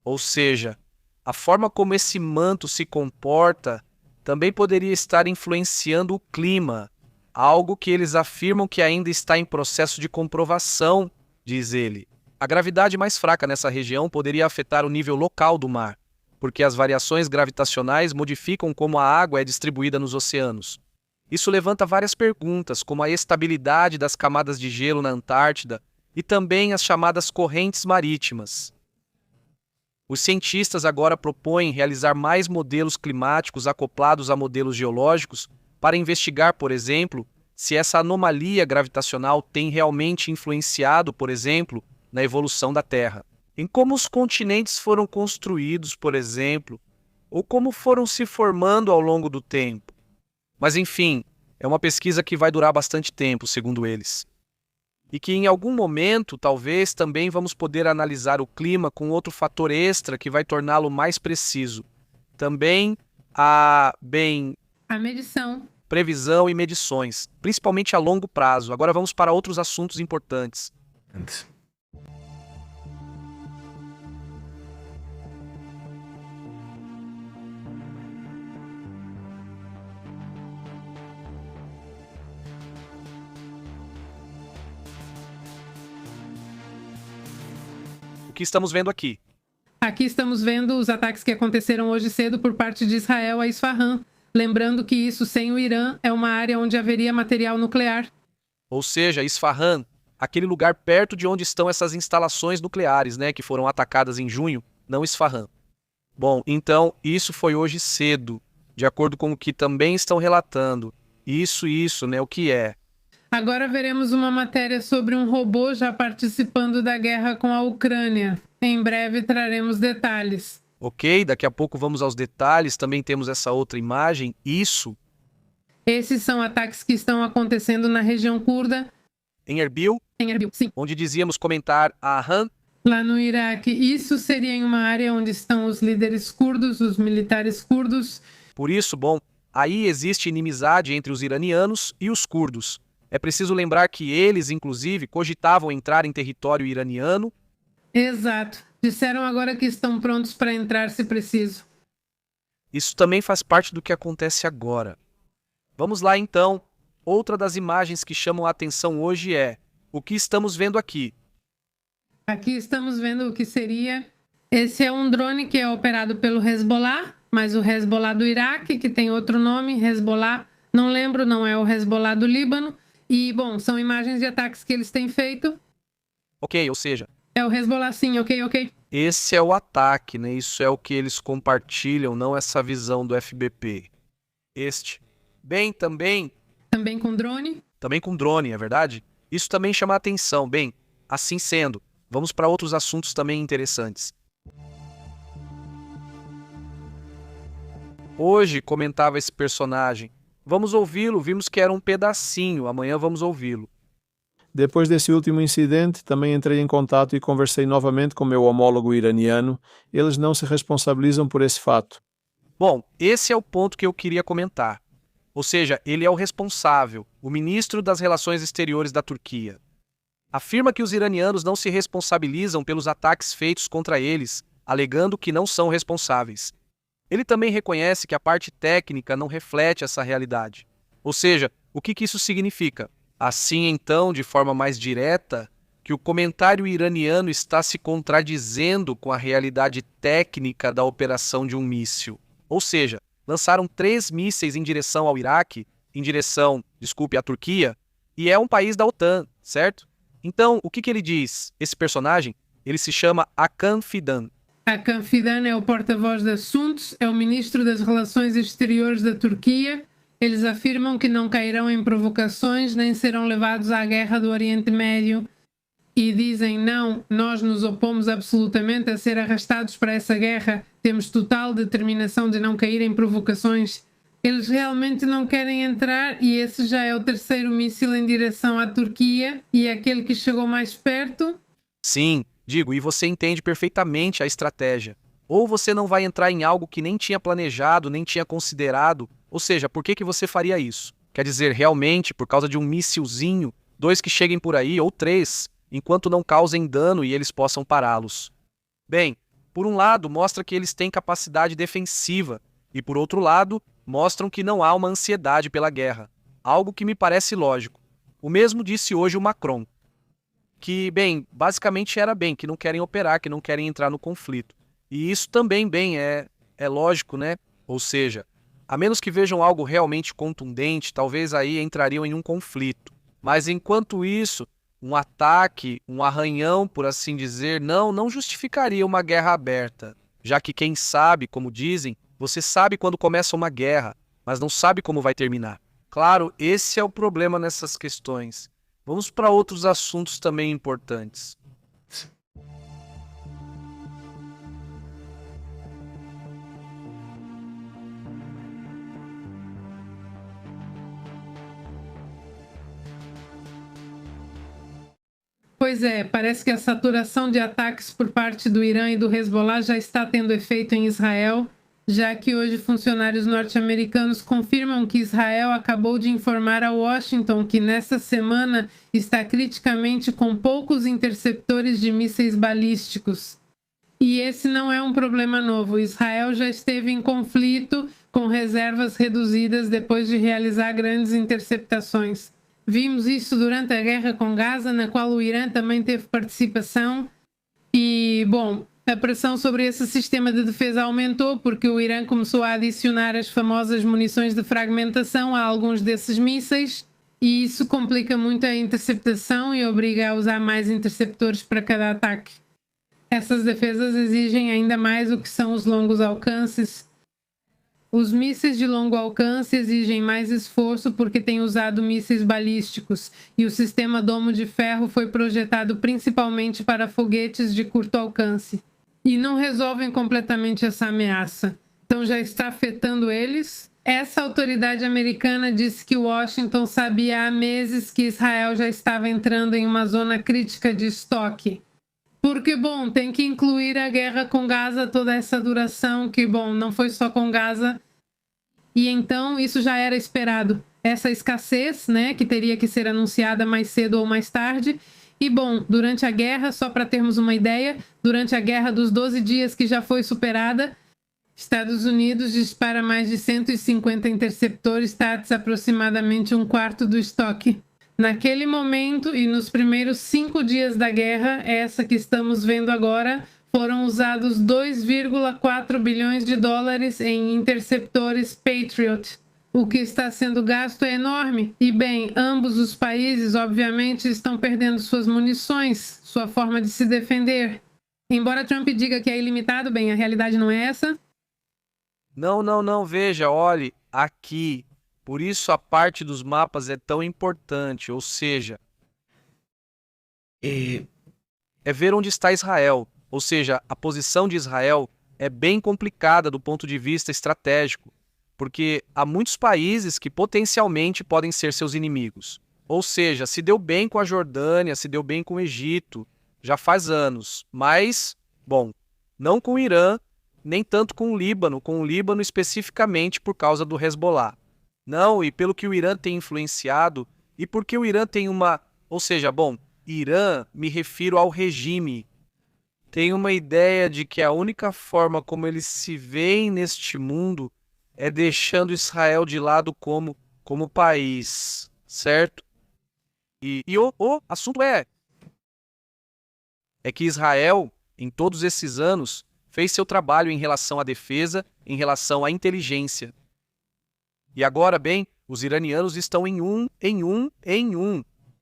Speaker 1: Ou seja, a forma como esse manto se comporta também poderia estar influenciando o clima, algo que eles afirmam que ainda está em processo de comprovação, diz ele. A gravidade mais fraca nessa região poderia afetar o nível local do mar, porque as variações gravitacionais modificam como a água é distribuída nos oceanos. Isso levanta várias perguntas, como a estabilidade das camadas de gelo na Antártida e também as chamadas correntes marítimas. Os cientistas agora propõem realizar mais modelos climáticos acoplados a modelos geológicos para investigar, por exemplo, se essa anomalia gravitacional tem realmente influenciado, por exemplo, na evolução da Terra, em como os continentes foram construídos, por exemplo, ou como foram se formando ao longo do tempo. Mas, enfim, é uma pesquisa que vai durar bastante tempo, segundo eles. E que em algum momento, talvez, também vamos poder analisar o clima com outro fator extra que vai torná-lo mais preciso. Também a
Speaker 2: medição.
Speaker 1: Previsão e medições, principalmente a longo prazo. Agora vamos para outros assuntos importantes. O que estamos vendo aqui?
Speaker 2: Aqui estamos vendo os ataques que aconteceram hoje cedo por parte de Israel a Isfahan. Lembrando que isso, sem o Irã, é uma área onde haveria material nuclear.
Speaker 1: Ou seja, Isfahan, aquele lugar perto de onde estão essas instalações nucleares, que foram atacadas em junho, não Isfahan. Bom, então, isso foi hoje cedo, de acordo com o que também estão relatando. Isso, o que é?
Speaker 2: Agora veremos uma matéria sobre um robô já participando da guerra com a Ucrânia. Em breve traremos detalhes.
Speaker 1: Ok, daqui a pouco vamos aos detalhes. Também temos essa outra imagem. Isso.
Speaker 2: Esses são ataques que estão acontecendo na região curda.
Speaker 1: Em Erbil?
Speaker 2: Em Erbil, sim.
Speaker 1: Onde dizíamos comentar a Han?
Speaker 2: Lá no Iraque. Isso seria em uma área onde estão os líderes curdos, os militares curdos.
Speaker 1: Por isso, bom, aí existe inimizade entre os iranianos e os curdos. É preciso lembrar que eles, inclusive, cogitavam entrar em território iraniano.
Speaker 2: Exato. Disseram agora que estão prontos para entrar se preciso.
Speaker 1: Isso também faz parte do que acontece agora. Vamos lá então. Outra das imagens que chamam a atenção hoje é o que estamos vendo aqui.
Speaker 2: Aqui estamos vendo o que seria... Esse é um drone que é operado pelo Hezbollah, mas o Hezbollah do Iraque, que tem outro nome, Hezbollah, não lembro, não é o Hezbollah do Líbano. E, bom, são imagens de ataques que eles têm feito.
Speaker 1: Ok, ou seja...
Speaker 2: É o Hezbollah, sim, ok.
Speaker 1: Esse é o ataque, Isso é o que eles compartilham, não essa visão do FBP. Bem, também...
Speaker 2: Também com drone?
Speaker 1: Também com drone, é verdade? Isso também chama a atenção. Bem, assim sendo, vamos para outros assuntos também interessantes. Hoje comentava esse personagem. Vamos ouvi-lo, vimos que era um pedacinho, amanhã vamos ouvi-lo.
Speaker 7: Depois desse último incidente, também entrei em contato e conversei novamente com meu homólogo iraniano. Eles não se responsabilizam por esse fato.
Speaker 1: Bom, esse é o ponto que eu queria comentar. Ou seja, ele é o responsável, o ministro das Relações Exteriores da Turquia. Afirma que os iranianos não se responsabilizam pelos ataques feitos contra eles, alegando que não são responsáveis. Ele também reconhece que a parte técnica não reflete essa realidade. Ou seja, o que isso significa? Assim, então, de forma mais direta, que o comentário iraniano está se contradizendo com a realidade técnica da operação de um míssil. Ou seja, lançaram 3 mísseis em direção ao Iraque, à Turquia, e é um país da OTAN, certo? Então, o que ele diz? Esse personagem, ele se chama Hakan Fidan.
Speaker 2: Hakan Fidan é o porta-voz de assuntos, é o ministro das Relações Exteriores da Turquia. Eles afirmam que não cairão em provocações nem serão levados à guerra do Oriente Médio e dizem não, nós nos opomos absolutamente a ser arrastados para essa guerra, temos total determinação de não cair em provocações. Eles realmente não querem entrar e esse já é o 3º míssil em direção à Turquia e é aquele que chegou mais perto.
Speaker 1: Sim, digo, e você entende perfeitamente a estratégia. Ou você não vai entrar em algo que nem tinha planejado, nem tinha considerado, ou seja, por que você faria isso? Quer dizer, realmente, por causa de um missilzinho, 2 que cheguem por aí, ou 3, enquanto não causem dano e eles possam pará-los. Bem, por um lado, mostra que eles têm capacidade defensiva, e por outro lado, mostram que não há uma ansiedade pela guerra, algo que me parece lógico. O mesmo disse hoje o Macron, que, basicamente era que não querem operar, que não querem entrar no conflito. E isso também, é lógico, né? Ou seja, a menos que vejam algo realmente contundente, talvez aí entrariam em um conflito. Mas enquanto isso, um ataque, um arranhão, por assim dizer, não justificaria uma guerra aberta, já que quem sabe, como dizem, você sabe quando começa uma guerra, mas não sabe como vai terminar. Claro, esse é o problema nessas questões. Vamos para outros assuntos também importantes.
Speaker 2: Pois é, parece que a saturação de ataques por parte do Irã e do Hezbollah já está tendo efeito em Israel, já que hoje funcionários norte-americanos confirmam que Israel acabou de informar a Washington que nesta semana está criticamente com poucos interceptores de mísseis balísticos. E esse não é um problema novo. Israel já esteve em conflito com reservas reduzidas depois de realizar grandes interceptações. Vimos isso durante a guerra com Gaza, na qual o Irã também teve participação. E, a pressão sobre esse sistema de defesa aumentou porque o Irã começou a adicionar as famosas munições de fragmentação a alguns desses mísseis. E isso complica muito a interceptação e obriga a usar mais interceptores para cada ataque. Essas defesas exigem ainda mais o que são os longos alcances. Os mísseis de longo alcance exigem mais esforço porque têm usado mísseis balísticos e o sistema Domo de Ferro foi projetado principalmente para foguetes de curto alcance. E não resolvem completamente essa ameaça. Então já está afetando eles. Essa autoridade americana disse que Washington sabia há meses que Israel já estava entrando em uma zona crítica de estoque. Porque, tem que incluir a guerra com Gaza, toda essa duração, que, não foi só com Gaza. E então, isso já era esperado. Essa escassez, né, que teria que ser anunciada mais cedo ou mais tarde. E, durante a guerra, só para termos uma ideia, durante a guerra dos 12 dias que já foi superada, Estados Unidos dispara mais de 150 interceptores TATS, aproximadamente 1/4 do estoque. Naquele momento e nos primeiros 5 dias da guerra, essa que estamos vendo agora, foram usados 2,4 bilhões de dólares em interceptores Patriot. O que está sendo gasto é enorme. E, ambos os países, obviamente, estão perdendo suas munições, sua forma de se defender. Embora Trump diga que é ilimitado, a realidade não é essa.
Speaker 1: Não, veja, olhe, aqui. Por isso a parte dos mapas é tão importante, ou seja, é ver onde está Israel. Ou seja, a posição de Israel é bem complicada do ponto de vista estratégico, porque há muitos países que potencialmente podem ser seus inimigos. Ou seja, se deu bem com a Jordânia, se deu bem com o Egito, já faz anos, mas, não com o Irã, nem tanto com o Líbano especificamente por causa do Hezbollah. Não, e pelo que o Irã tem influenciado, e porque o Irã tem uma... Ou seja, Irã, me refiro ao regime. Tem uma ideia de que a única forma como eles se veem neste mundo é deixando Israel de lado como país, certo? E o assunto é que Israel, em todos esses anos, fez seu trabalho em relação à defesa, em relação à inteligência. E agora, bem, os iranianos estão em um.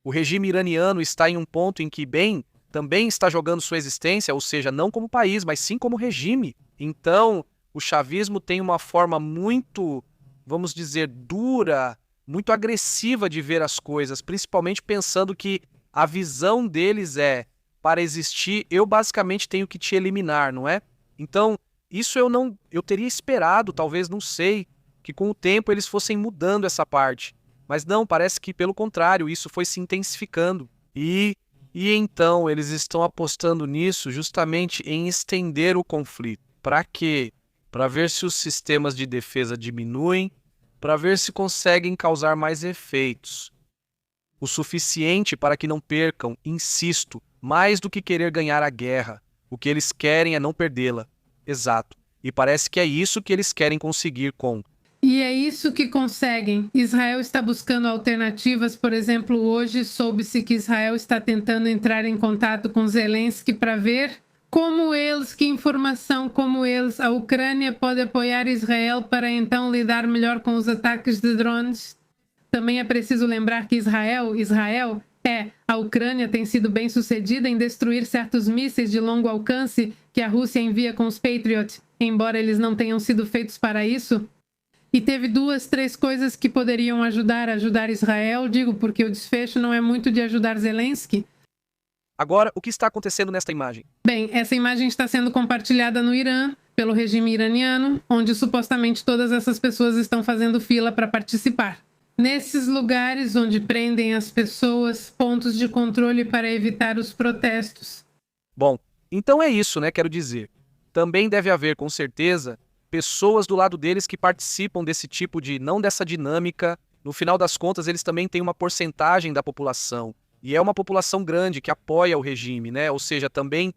Speaker 1: O regime iraniano está em um ponto em que, bem, também está jogando sua existência, ou seja, não como país, mas sim como regime. Então, o chavismo tem uma forma muito, vamos dizer, dura, muito agressiva de ver as coisas, principalmente pensando que a visão deles é: para existir, eu basicamente tenho que te eliminar, não é? Então, isso eu teria esperado, talvez, não sei, que com o tempo eles fossem mudando essa parte. Mas não, parece que pelo contrário, isso foi se intensificando. E então eles estão apostando nisso justamente em estender o conflito. Para quê? Para ver se os sistemas de defesa diminuem, para ver se conseguem causar mais efeitos. O suficiente para que não percam, insisto, mais do que querer ganhar a guerra. O que eles querem é não perdê-la. Exato. E parece que é isso que eles querem conseguir com.
Speaker 2: E é isso que conseguem. Israel está buscando alternativas. Por exemplo, hoje soube-se que Israel está tentando entrar em contato com Zelensky para ver que informação como eles, a Ucrânia pode apoiar Israel para então lidar melhor com os ataques de drones. Também é preciso lembrar que a Ucrânia tem sido bem sucedida em destruir certos mísseis de longo alcance que a Rússia envia com os Patriot, embora eles não tenham sido feitos para isso. E teve 2, 3 coisas que poderiam ajudar Israel, digo, porque o desfecho não é muito de ajudar Zelensky.
Speaker 1: Agora, o que está acontecendo nesta imagem?
Speaker 2: Bem, essa imagem está sendo compartilhada no Irã, pelo regime iraniano, onde supostamente todas essas pessoas estão fazendo fila para participar. Nesses lugares onde prendem as pessoas, pontos de controle para evitar os protestos.
Speaker 1: Bom, então é isso, né? Quero dizer. Também deve haver, com certeza, pessoas do lado deles que participam desse tipo de, não dessa dinâmica. No final das contas, eles também têm uma porcentagem da população. E é uma população grande que apoia o regime, né? Ou seja, também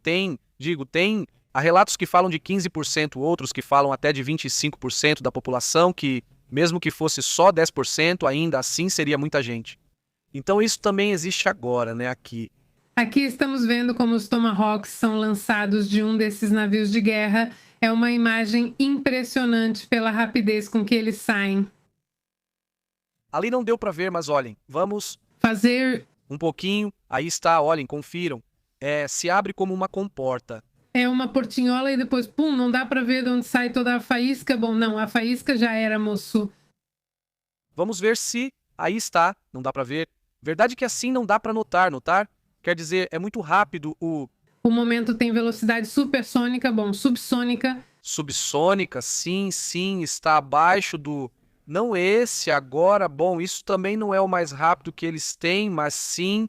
Speaker 1: há relatos que falam de 15%, outros que falam até de 25% da população, que mesmo que fosse só 10%, ainda assim seria muita gente. Então isso também existe agora, né? Aqui
Speaker 2: estamos vendo como os Tomahawks são lançados de um desses navios de guerra. É uma imagem impressionante pela rapidez com que eles saem.
Speaker 1: Ali não deu para ver, mas olhem, vamos
Speaker 2: fazer
Speaker 1: um pouquinho. Aí está, olhem, confiram. Se abre como uma comporta.
Speaker 2: É uma portinhola e depois, pum, não dá para ver de onde sai toda a faísca. Bom, não, a faísca já era, moço.
Speaker 1: Vamos ver se... Aí está, não dá para ver. Verdade que assim não dá para notar? Quer dizer, é muito rápido o...
Speaker 2: O momento tem velocidade supersônica, subsônica.
Speaker 1: Subsônica, sim, está abaixo do... Não esse agora, isso também não é o mais rápido que eles têm, mas sim,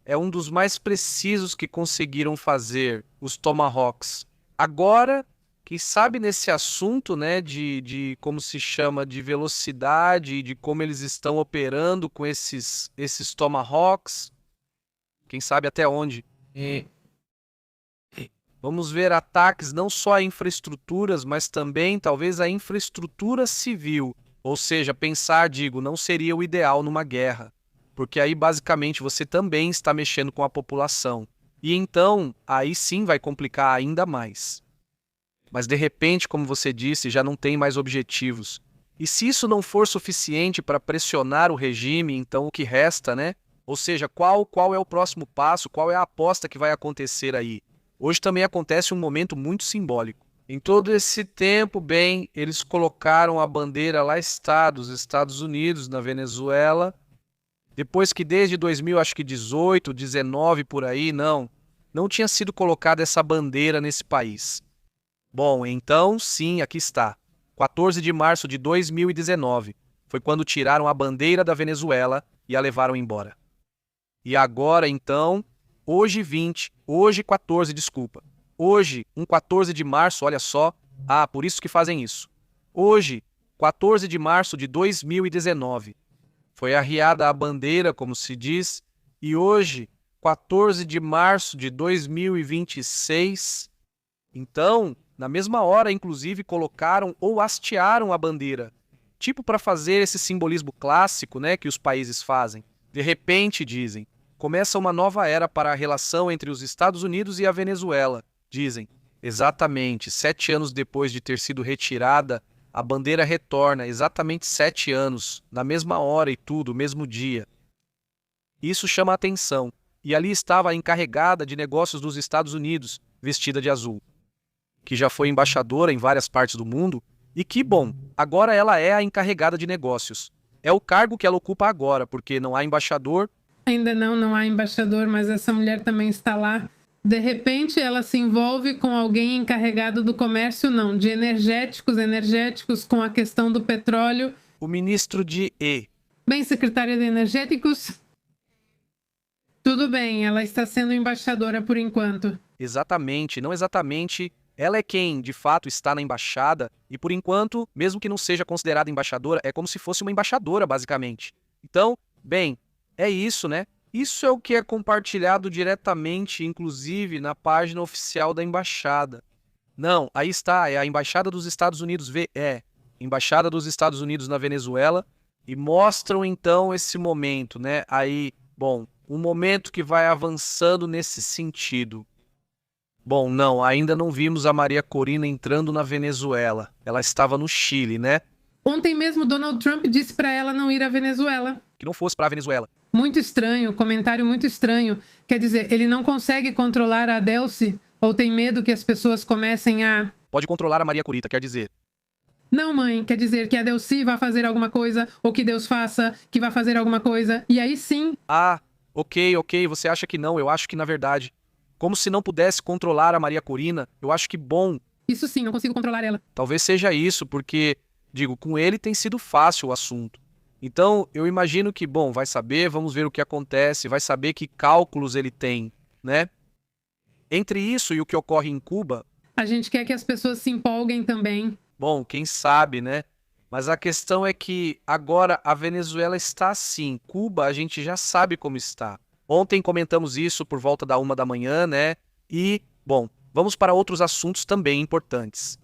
Speaker 1: é um dos mais precisos que conseguiram fazer, os Tomahawks. Agora, quem sabe nesse assunto, né, de como se chama, de velocidade, de como eles estão operando com esses Tomahawks, quem sabe até onde. Vamos ver ataques não só a infraestruturas, mas também talvez a infraestrutura civil. Ou seja, pensar, não seria o ideal numa guerra. Porque aí basicamente você também está mexendo com a população. E então, aí sim vai complicar ainda mais. Mas de repente, como você disse, já não tem mais objetivos. E se isso não for suficiente para pressionar o regime, então o que resta, né? Ou seja, qual é o próximo passo, qual é a aposta que vai acontecer aí? Hoje também acontece um momento muito simbólico. Em todo esse tempo, eles colocaram a bandeira, lá está, dos Estados Unidos, na Venezuela. Depois que desde 2018, 19 por aí, não tinha sido colocada essa bandeira nesse país. Bom, então, sim, aqui está. 14 de março de 2019 foi quando tiraram a bandeira da Venezuela e a levaram embora. E agora, então, hoje 14 de março, olha só. Por isso que fazem isso. Hoje, 14 de março de 2019, foi arriada a bandeira, como se diz, e hoje, 14 de março de 2026, então, na mesma hora, inclusive, colocaram ou hastearam a bandeira, tipo para fazer esse simbolismo clássico, né, que os países fazem. De repente, dizem, começa uma nova era para a relação entre os Estados Unidos e a Venezuela, dizem. Exatamente, 7 anos depois de ter sido retirada, a bandeira retorna, exatamente 7 anos, na mesma hora e tudo, mesmo dia. Isso chama a atenção, e ali estava a encarregada de negócios dos Estados Unidos, vestida de azul, que já foi embaixadora em várias partes do mundo, e que bom, agora ela é a encarregada de negócios. É o cargo que ela ocupa agora, porque não há embaixador.
Speaker 2: Ainda não há embaixador, mas essa mulher também está lá. De repente, ela se envolve com alguém encarregado do comércio, não, de energéticos com a questão do petróleo.
Speaker 1: O ministro de
Speaker 2: Bem, secretária de energéticos, tudo bem, ela está sendo embaixadora por enquanto.
Speaker 1: Exatamente, não exatamente. Ela é quem, de fato, está na embaixada, e por enquanto, mesmo que não seja considerada embaixadora, é como se fosse uma embaixadora, basicamente. Então, bem, é isso, né? Isso é o que é compartilhado diretamente, inclusive, na página oficial da embaixada. Não, aí está, é a Embaixada dos Estados Unidos, Embaixada dos Estados Unidos na Venezuela, e mostram então esse momento, né? Aí, bom, um momento que vai avançando nesse sentido. Bom, não, ainda não vimos a Maria Corina entrando na Venezuela. Ela estava no Chile, né?
Speaker 2: Ontem mesmo Donald Trump disse para ela não ir à Venezuela.
Speaker 1: Que não fosse para a Venezuela.
Speaker 2: Muito estranho, comentário muito estranho. Quer dizer, ele não consegue controlar a Delcy ou tem medo que as pessoas comecem a...
Speaker 1: Pode controlar a Maria Corita, quer dizer.
Speaker 2: Não, mãe, quer dizer que a Delcy vai fazer alguma coisa, ou que Deus faça que vai fazer alguma coisa, e aí sim...
Speaker 1: Ah, ok, você acha que não, eu acho que na verdade. Como se não pudesse controlar a Maria Corina, eu acho que bom.
Speaker 2: Isso sim, não consigo controlar ela.
Speaker 1: Talvez seja isso, porque, digo, com ele tem sido fácil o assunto. Então, eu imagino que, bom, vai saber, vamos ver o que acontece, vai saber que cálculos ele tem, né? Entre isso e o que ocorre em Cuba...
Speaker 2: A gente quer que as pessoas se empolguem também.
Speaker 1: Bom, quem sabe, né? Mas a questão é que agora a Venezuela está assim. Cuba, a gente já sabe como está. Ontem comentamos isso por volta da 1 da manhã, né? E, bom, vamos para outros assuntos também importantes.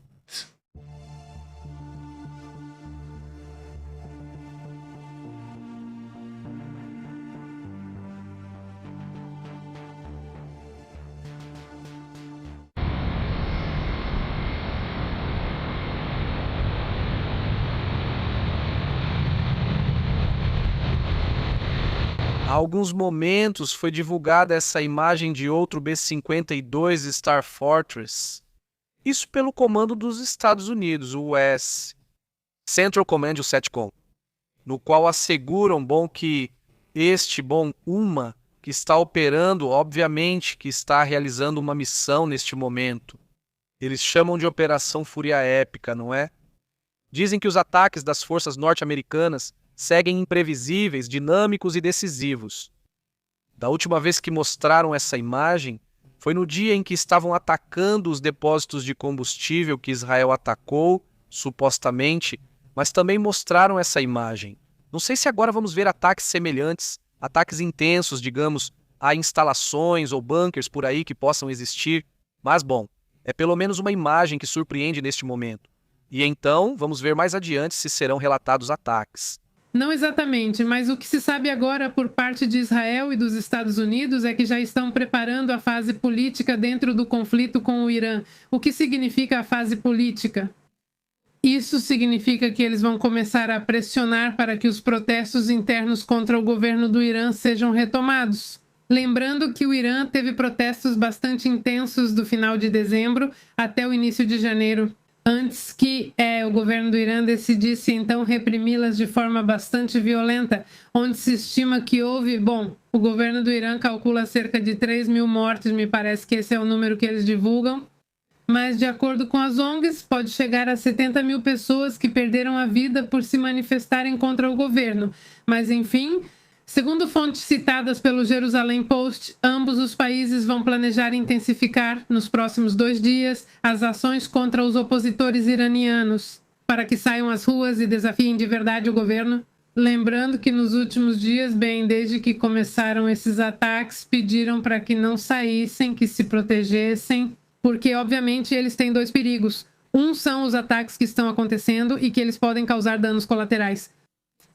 Speaker 1: Há alguns momentos foi divulgada essa imagem de outro B-52 Star Fortress. Isso pelo comando dos Estados Unidos, o US Central Command, o CENTCOM, no qual asseguram, que UMA, que está operando, obviamente que está realizando uma missão neste momento. Eles chamam de Operação Fúria Épica, não é? Dizem que os ataques das forças norte-americanas seguem imprevisíveis, dinâmicos e decisivos. Da última vez que mostraram essa imagem, foi no dia em que estavam atacando os depósitos de combustível que Israel atacou, supostamente, mas também mostraram essa imagem. Não sei se agora vamos ver ataques semelhantes, ataques intensos, digamos, a instalações ou bunkers por aí que possam existir, mas bom, é pelo menos uma imagem que surpreende neste momento. E então, vamos ver mais adiante se serão relatados ataques.
Speaker 2: Não exatamente, mas o que se sabe agora por parte de Israel e dos Estados Unidos é que já estão preparando a fase política dentro do conflito com o Irã. O que significa a fase política? Isso significa que eles vão começar a pressionar para que os protestos internos contra o governo do Irã sejam retomados. Lembrando que o Irã teve protestos bastante intensos do final de dezembro até o início de janeiro, antes que o governo do Irã decidisse então reprimi-las de forma bastante violenta, onde se estima que houve, o governo do Irã calcula cerca de 3.000 mortes, me parece que esse é o número que eles divulgam, mas de acordo com as ONGs, pode chegar a 70.000 pessoas que perderam a vida por se manifestarem contra o governo. Mas enfim, segundo fontes citadas pelo Jerusalém Post, ambos os países vão planejar intensificar, nos próximos 2 dias, as ações contra os opositores iranianos, para que saiam às ruas e desafiem de verdade o governo. Lembrando que nos últimos dias, desde que começaram esses ataques, pediram para que não saíssem, que se protegessem, porque, obviamente, eles têm 2 perigos. Um são os ataques que estão acontecendo e que eles podem causar danos colaterais.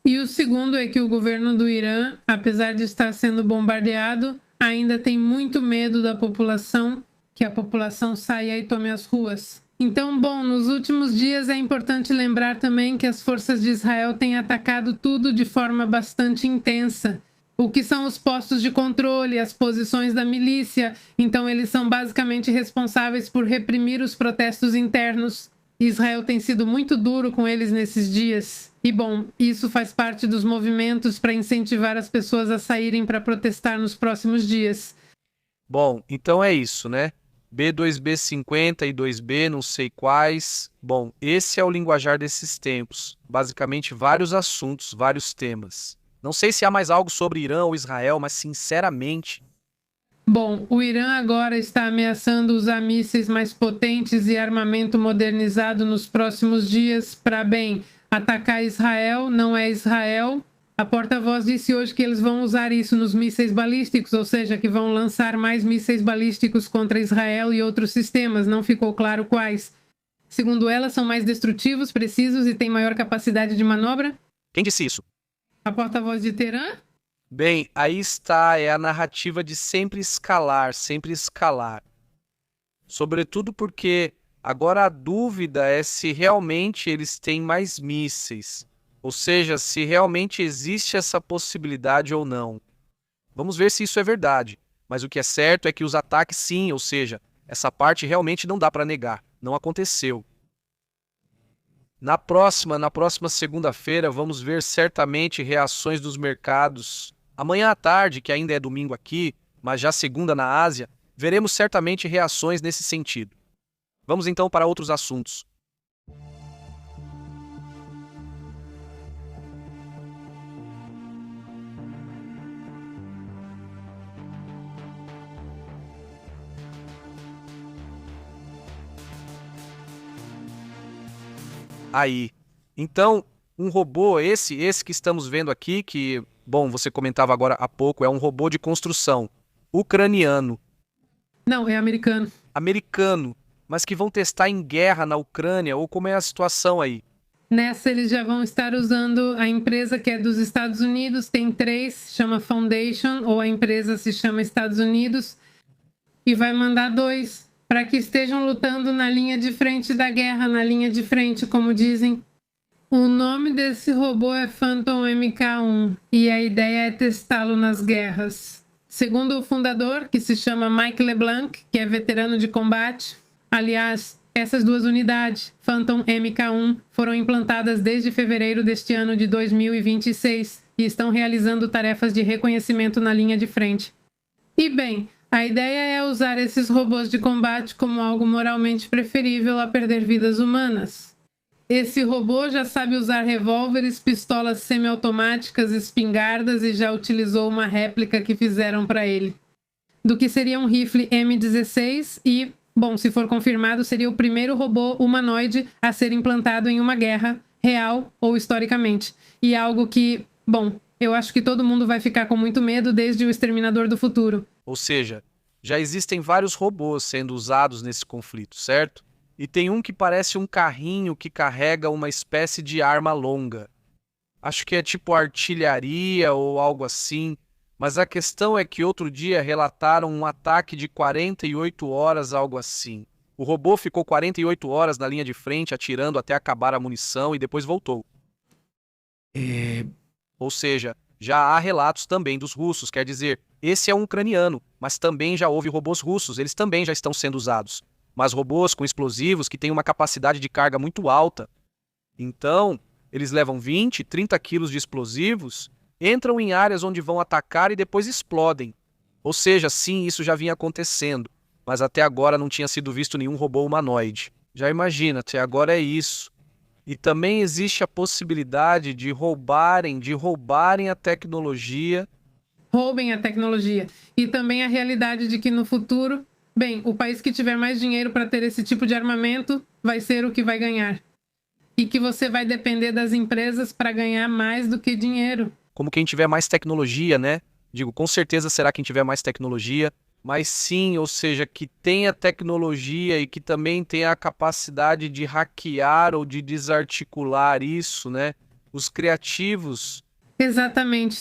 Speaker 2: E o segundo é que o governo do Irã, apesar de estar sendo bombardeado, ainda tem muito medo da população, que a população saia e tome as ruas. Então, bom, nos últimos dias é importante lembrar também que as forças de Israel têm atacado tudo de forma bastante intensa. O que são os postos de controle, as posições da milícia. Então, eles são basicamente responsáveis por reprimir os protestos internos. Israel tem sido muito duro com eles nesses dias. E, bom, isso faz parte dos movimentos para incentivar as pessoas a saírem para protestar nos próximos dias.
Speaker 1: Bom, então é isso, né? B2B50 e 2B, não sei quais. Bom, esse é o linguajar desses tempos. Basicamente, vários assuntos, vários temas. Não sei se há mais algo sobre Irã ou Israel, mas sinceramente...
Speaker 2: Bom, o Irã agora está ameaçando usar mísseis mais potentes e armamento modernizado nos próximos dias para, bem, atacar Israel. Não é Israel. A porta-voz disse hoje que eles vão usar isso nos mísseis balísticos, ou seja, que vão lançar mais mísseis balísticos contra Israel e outros sistemas. Não ficou claro quais. Segundo ela, são mais destrutivos, precisos e têm maior capacidade de manobra.
Speaker 1: Quem disse isso?
Speaker 2: A porta-voz de Teherã?
Speaker 1: Bem, aí está, é a narrativa de sempre escalar, sempre escalar. Sobretudo porque agora a dúvida é se realmente eles têm mais mísseis, ou seja, se realmente existe essa possibilidade ou não. Vamos ver se isso é verdade, mas o que é certo é que os ataques sim, ou seja, essa parte realmente não dá para negar, não aconteceu. Na próxima segunda-feira, vamos ver certamente reações dos mercados. Amanhã à tarde, que ainda é domingo aqui, mas já segunda na Ásia, veremos certamente reações nesse sentido. Vamos então para outros assuntos. Aí. Então, um robô, esse que estamos vendo aqui, que, bom, você comentava agora há pouco, é um robô de construção ucraniano.
Speaker 2: Não, é americano.
Speaker 1: Americano, mas que vão testar em guerra na Ucrânia, ou como é a situação aí?
Speaker 2: Nessa, eles já vão estar usando a empresa que é dos Estados Unidos, tem 3, chama Foundation, ou a empresa se chama Estados Unidos, e vai mandar 2 para que estejam lutando na linha de frente da guerra, na linha de frente, como dizem. O nome desse robô é Phantom MK1 e a ideia é testá-lo nas guerras. Segundo o fundador, que se chama Mike LeBlanc, que é veterano de combate, aliás, essas 2 unidades, Phantom MK1, foram implantadas desde fevereiro deste ano de 2026 e estão realizando tarefas de reconhecimento na linha de frente. E bem, a ideia é usar esses robôs de combate como algo moralmente preferível a perder vidas humanas. Esse robô já sabe usar revólveres, pistolas semiautomáticas, espingardas e já utilizou uma réplica que fizeram para ele. Do que seria um rifle M16 e, bom, se for confirmado, seria o primeiro robô humanoide a ser implantado em uma guerra, real ou historicamente. E algo que, bom, eu acho que todo mundo vai ficar com muito medo desde o Exterminador do Futuro.
Speaker 1: Ou seja, já existem vários robôs sendo usados nesse conflito, certo? E tem um que parece um carrinho que carrega uma espécie de arma longa. Acho que é tipo artilharia ou algo assim, mas a questão é que outro dia relataram um ataque de 48 horas, algo assim. O robô ficou 48 horas na linha de frente atirando até acabar a munição e depois voltou. Ou seja, já há relatos também dos russos, quer dizer, esse é um ucraniano, mas também já houve robôs russos, eles também já estão sendo usados. Mas robôs com explosivos que têm uma capacidade de carga muito alta. Então, eles levam 20, 30 quilos de explosivos, entram em áreas onde vão atacar e depois explodem. Ou seja, sim, isso já vinha acontecendo, mas até agora não tinha sido visto nenhum robô humanoide. Já imagina, até agora é isso. E também existe a possibilidade de roubarem a tecnologia.
Speaker 2: Roubem a tecnologia. E também a realidade de que no futuro, bem, o país que tiver mais dinheiro para ter esse tipo de armamento vai ser o que vai ganhar. E que você vai depender das empresas para ganhar mais do que dinheiro.
Speaker 1: Como quem tiver mais tecnologia, né? Digo, com certeza será quem tiver mais tecnologia, mas sim, ou seja, que tenha tecnologia e que também tenha a capacidade de hackear ou de desarticular isso, né? os criativos.
Speaker 2: Exatamente.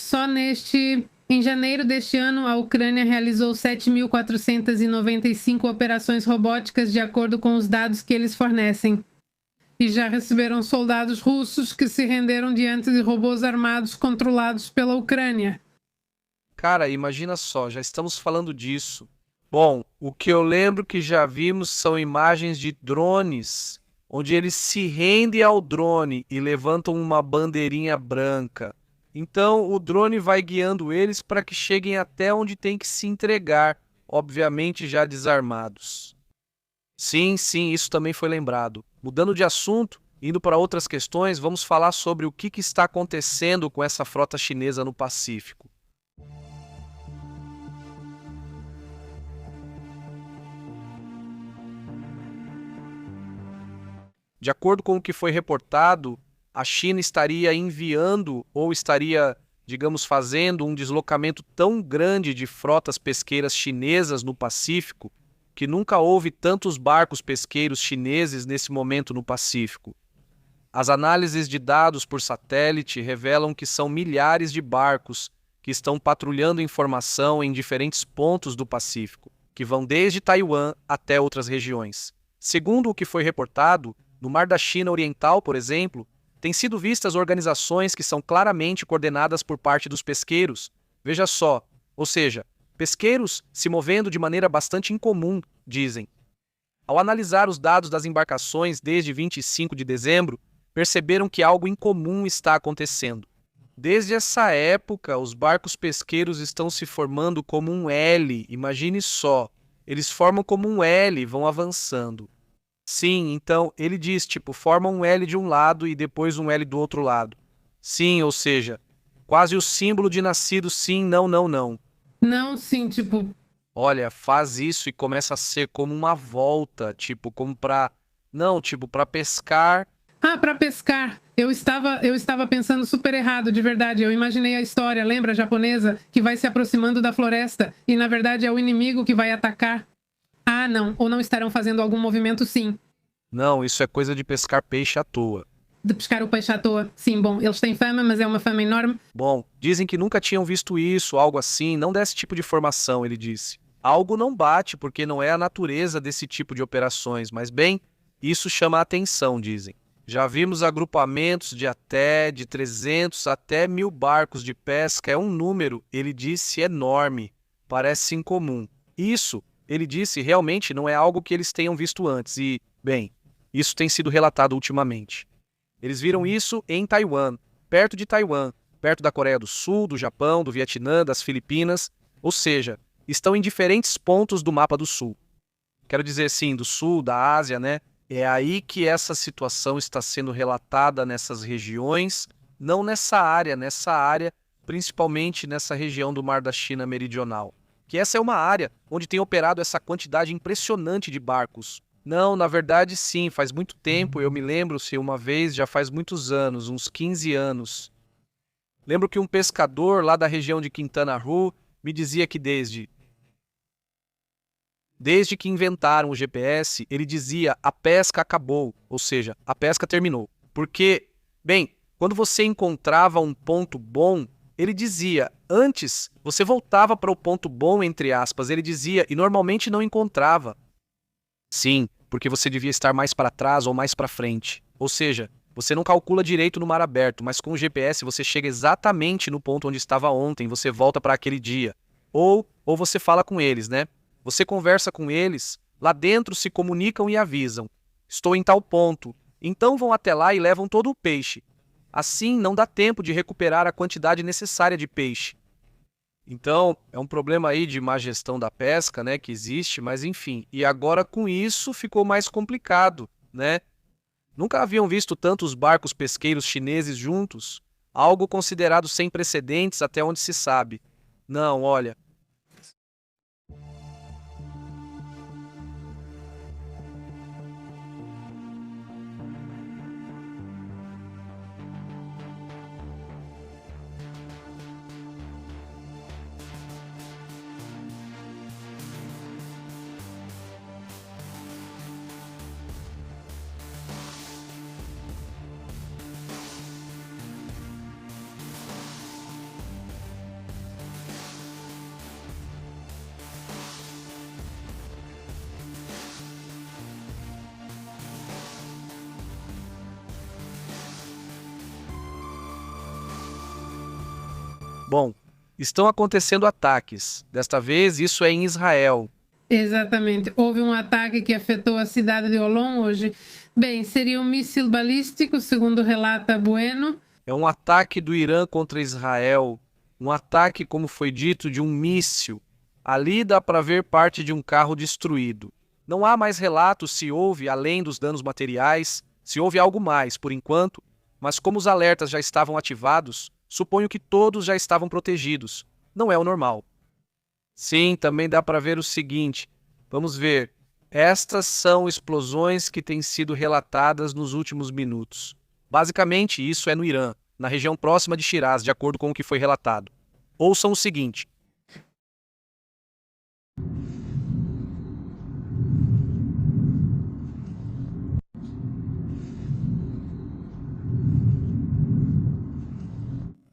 Speaker 2: Em janeiro deste ano, a Ucrânia realizou 7.495 operações robóticas de acordo com os dados que eles fornecem. E já receberam soldados russos que se renderam diante de robôs armados controlados pela Ucrânia.
Speaker 1: Cara, imagina só, já estamos falando disso. Bom, o que eu lembro que já vimos são imagens de drones, onde eles se rendem ao drone e levantam uma bandeirinha branca. Então, o drone vai guiando eles para que cheguem até onde tem que se entregar, obviamente já desarmados. Sim, isso também foi lembrado. Mudando de assunto, indo para outras questões, vamos falar sobre o que está acontecendo com essa frota chinesa no Pacífico. De acordo com o que foi reportado, a China estaria enviando ou estaria, digamos, fazendo um deslocamento tão grande de frotas pesqueiras chinesas no Pacífico que nunca houve tantos barcos pesqueiros chineses nesse momento no Pacífico. As análises de dados por satélite revelam que são milhares de barcos que estão patrulhando informação em diferentes pontos do Pacífico, que vão desde Taiwan até outras regiões. Segundo o que foi reportado, no Mar da China Oriental, por exemplo, têm sido vistas organizações que são claramente coordenadas por parte dos pesqueiros. Veja só, ou seja, pesqueiros se movendo de maneira bastante incomum, dizem. Ao analisar os dados das embarcações desde 25 de dezembro, perceberam que algo incomum está acontecendo. Desde essa época, os barcos pesqueiros estão se formando como um L, imagine só. Eles formam como um L e vão avançando. Sim, então, ele diz, formam um L de um lado e depois um L do outro lado. Sim, ou seja, quase o símbolo de nascido sim, não.
Speaker 2: Não, sim,
Speaker 1: Olha, faz isso e começa a ser como uma volta, como pra... Não, pra pescar.
Speaker 2: Ah, para pescar. Eu estava pensando super errado, de verdade. Eu imaginei a história, lembra, japonesa, que vai se aproximando da floresta e, na verdade, é o inimigo que vai atacar. Ah, não. Ou não estarão fazendo algum movimento, sim.
Speaker 1: Não, isso é coisa de pescar peixe à toa.
Speaker 2: De pescar o peixe à toa. Sim, bom, eles têm fama, mas é uma fama enorme.
Speaker 1: Bom, dizem que nunca tinham visto isso, algo assim, não desse tipo de formação, ele disse. Algo não bate, porque não é a natureza desse tipo de operações, mas bem, isso chama a atenção, dizem. Já vimos agrupamentos de 300 até 1.000 barcos de pesca, é um número, ele disse, enorme, parece incomum. Isso, ele disse, realmente não é algo que eles tenham visto antes e, bem, isso tem sido relatado ultimamente. Eles viram isso em Taiwan, perto da Coreia do Sul, do Japão, do Vietnã, das Filipinas, ou seja, estão em diferentes pontos do mapa do Sul. Quero dizer, sim, do Sul, da Ásia, né? É aí que essa situação está sendo relatada nessas regiões, não nessa área, principalmente nessa região do Mar da China Meridional. Que essa é uma área onde tem operado essa quantidade impressionante de barcos. Não, na verdade sim, faz muito tempo, eu me lembro se uma vez, já faz muitos anos, uns 15 anos. Lembro que um pescador lá da região de Quintana Roo me dizia que desde que inventaram o GPS, ele dizia a pesca acabou, ou seja, a pesca terminou. Porque, bem, quando você encontrava um ponto bom, ele dizia, antes você voltava para o ponto bom, entre aspas, ele dizia, e normalmente não encontrava. Sim, porque você devia estar mais para trás ou mais para frente. Ou seja, você não calcula direito no mar aberto, mas com o GPS você chega exatamente no ponto onde estava ontem, você volta para aquele dia. Ou você fala com eles, né? Você conversa com eles, lá dentro se comunicam e avisam. Estou em tal ponto. Então vão até lá e levam todo o peixe. Assim não dá tempo de recuperar a quantidade necessária de peixe. Então, é um problema aí de má gestão da pesca, né, que existe, mas enfim. E agora com isso ficou mais complicado, né? Nunca haviam visto tantos barcos pesqueiros chineses juntos, algo considerado sem precedentes até onde se sabe. Não, olha... Bom, estão acontecendo ataques. Desta vez, isso é em Israel.
Speaker 2: Exatamente. Houve um ataque que afetou a cidade de Holon hoje. Bem, seria um míssil balístico, segundo relata Bueno.
Speaker 1: É um ataque do Irã contra Israel. Um ataque, como foi dito, de um míssil. Ali dá para ver parte de um carro destruído. Não há mais relatos se houve, além dos danos materiais, se houve algo mais, por enquanto, mas como os alertas já estavam ativados, suponho que todos já estavam protegidos. Não é o normal. Sim, também dá para ver o seguinte. Vamos ver. Estas são explosões que têm sido relatadas nos últimos minutos. Basicamente, isso é no Irã, na região próxima de Shiraz, de acordo com o que foi relatado. Ouçam o seguinte.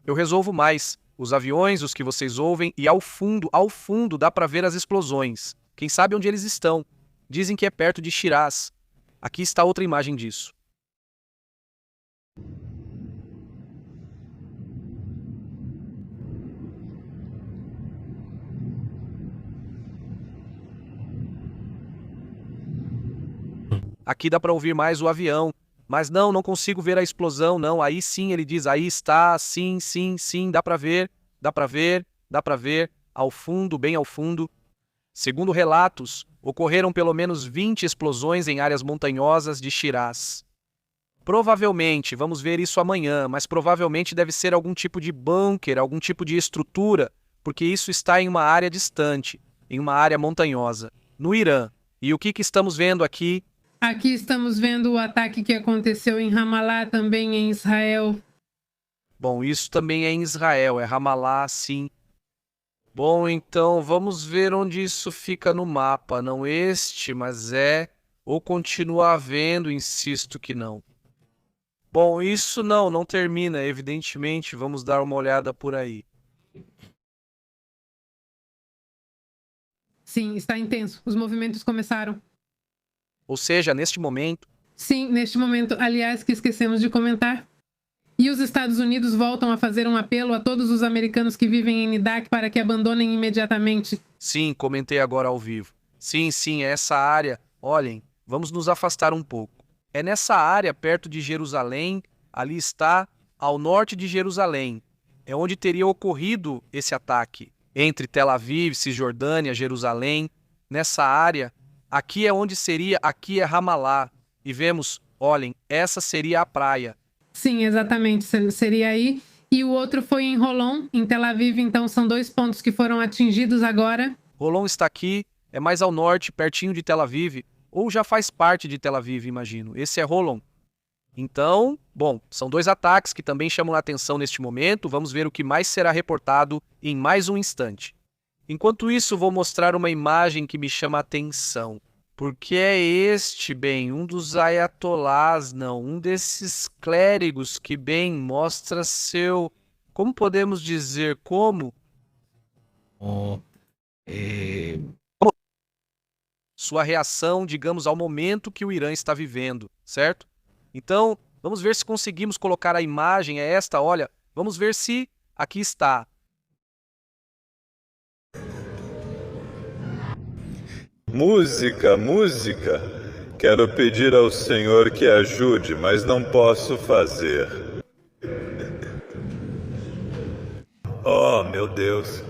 Speaker 1: Eu resolvo mais. Os aviões, os que vocês ouvem, e ao fundo, dá para ver as explosões. Quem sabe onde eles estão? Dizem que é perto de Shiraz. Aqui está outra imagem disso. Aqui dá para ouvir mais o avião. Mas não consigo ver a explosão, não. Aí sim, ele diz, aí está, sim, dá para ver, ao fundo, bem ao fundo. Segundo relatos, ocorreram pelo menos 20 explosões em áreas montanhosas de Shiraz. Provavelmente, vamos ver isso amanhã, mas provavelmente deve ser algum tipo de bunker, algum tipo de estrutura, porque isso está em uma área distante, em uma área montanhosa, no Irã. E o que estamos vendo aqui?
Speaker 2: Aqui estamos vendo o ataque que aconteceu em Ramallah, também em Israel.
Speaker 1: Bom, isso também é em Israel, é Ramallah, sim. Bom, então vamos ver onde isso fica no mapa. Não este, mas é... Ou continua havendo, insisto que não. Bom, isso não termina, evidentemente. Vamos dar uma olhada por aí.
Speaker 2: Sim, está intenso. Os movimentos começaram.
Speaker 1: Ou seja, neste momento...
Speaker 2: Sim, neste momento, aliás, que esquecemos de comentar. E os Estados Unidos voltam a fazer um apelo a todos os americanos que vivem em Nidak para que abandonem imediatamente.
Speaker 1: Sim, comentei agora ao vivo. Sim, é essa área. Olhem, vamos nos afastar um pouco. É nessa área, perto de Jerusalém, ali está, ao norte de Jerusalém. É onde teria ocorrido esse ataque. Entre Tel Aviv, Cisjordânia, Jerusalém. Nessa área... Aqui é onde seria, aqui é Ramallah. E vemos, olhem, essa seria a praia.
Speaker 2: Sim, exatamente, seria aí. E o outro foi em Holon, em Tel Aviv, então são 2 pontos que foram atingidos agora.
Speaker 1: Holon está aqui, é mais ao norte, pertinho de Tel Aviv, ou já faz parte de Tel Aviv, imagino. Esse é Holon. Então, bom, são 2 ataques que também chamam a atenção neste momento. Vamos ver o que mais será reportado em mais um instante. Enquanto isso, vou mostrar uma imagem que me chama a atenção. Porque é este, bem, um dos ayatolás, não, um desses clérigos que, bem, mostra seu... Como podemos dizer, como? Sua reação, digamos, ao momento que o Irã está vivendo, certo? Então, vamos ver se conseguimos colocar a imagem, é esta, olha, vamos ver se aqui está.
Speaker 8: Música. Quero pedir ao Senhor que ajude, mas não posso fazer. Oh, meu Deus.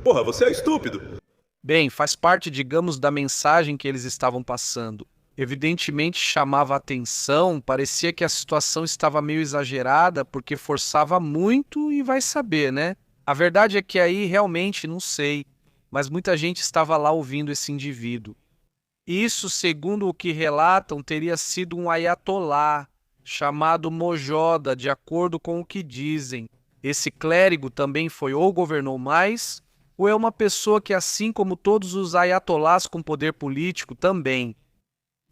Speaker 8: Porra, você é estúpido.
Speaker 1: Bem, faz parte, digamos, da mensagem que eles estavam passando. Evidentemente chamava a atenção, parecia que a situação estava meio exagerada, porque forçava muito e vai saber, né? A verdade é que aí realmente não sei, mas muita gente estava lá ouvindo esse indivíduo. Isso, segundo o que relatam, teria sido um ayatolá, chamado Mojoda, de acordo com o que dizem. Esse clérigo também foi ou governou mais, ou é uma pessoa que, assim como todos os ayatolás com poder político, também.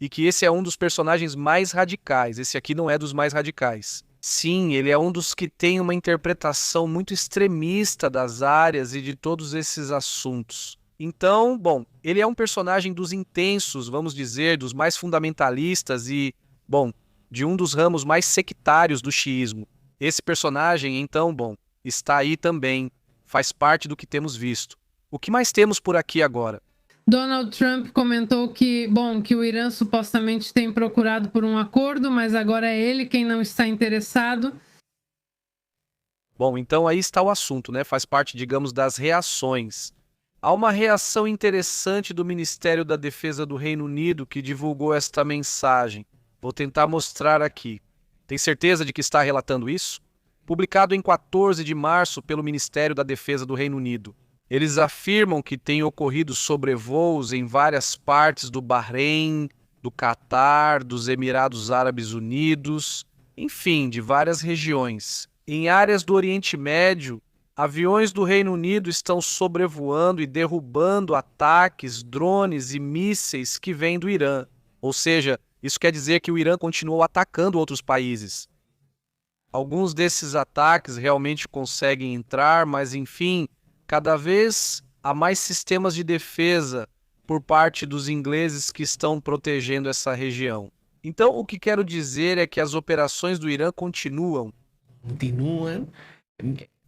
Speaker 1: E que esse é um dos personagens mais radicais. Esse aqui não é dos mais radicais. Sim, ele é um dos que tem uma interpretação muito extremista das áreas e de todos esses assuntos. Então, bom, ele é um personagem dos intensos, vamos dizer, dos mais fundamentalistas e, bom, de um dos ramos mais sectários do xiismo. Esse personagem, então, bom, está aí também, faz parte do que temos visto. O que mais temos por aqui agora?
Speaker 2: Donald Trump comentou que, bom, que o Irã supostamente tem procurado por um acordo, mas agora é ele quem não está interessado.
Speaker 1: Bom, então aí está o assunto, né? Faz parte, digamos, das reações. Há uma reação interessante do Ministério da Defesa do Reino Unido que divulgou esta mensagem. Vou tentar mostrar aqui. Tem certeza de que está relatando isso? Publicado em 14 de março pelo Ministério da Defesa do Reino Unido. Eles afirmam que tem ocorrido sobrevoos em várias partes do Bahrein, do Catar, dos Emirados Árabes Unidos, enfim, de várias regiões. Em áreas do Oriente Médio, aviões do Reino Unido estão sobrevoando e derrubando ataques, drones e mísseis que vêm do Irã. Ou seja, isso quer dizer que o Irã continuou atacando outros países. Alguns desses ataques realmente conseguem entrar, mas enfim, cada vez há mais sistemas de defesa por parte dos ingleses que estão protegendo essa região. Então, o que quero dizer é que as operações do Irã continuam.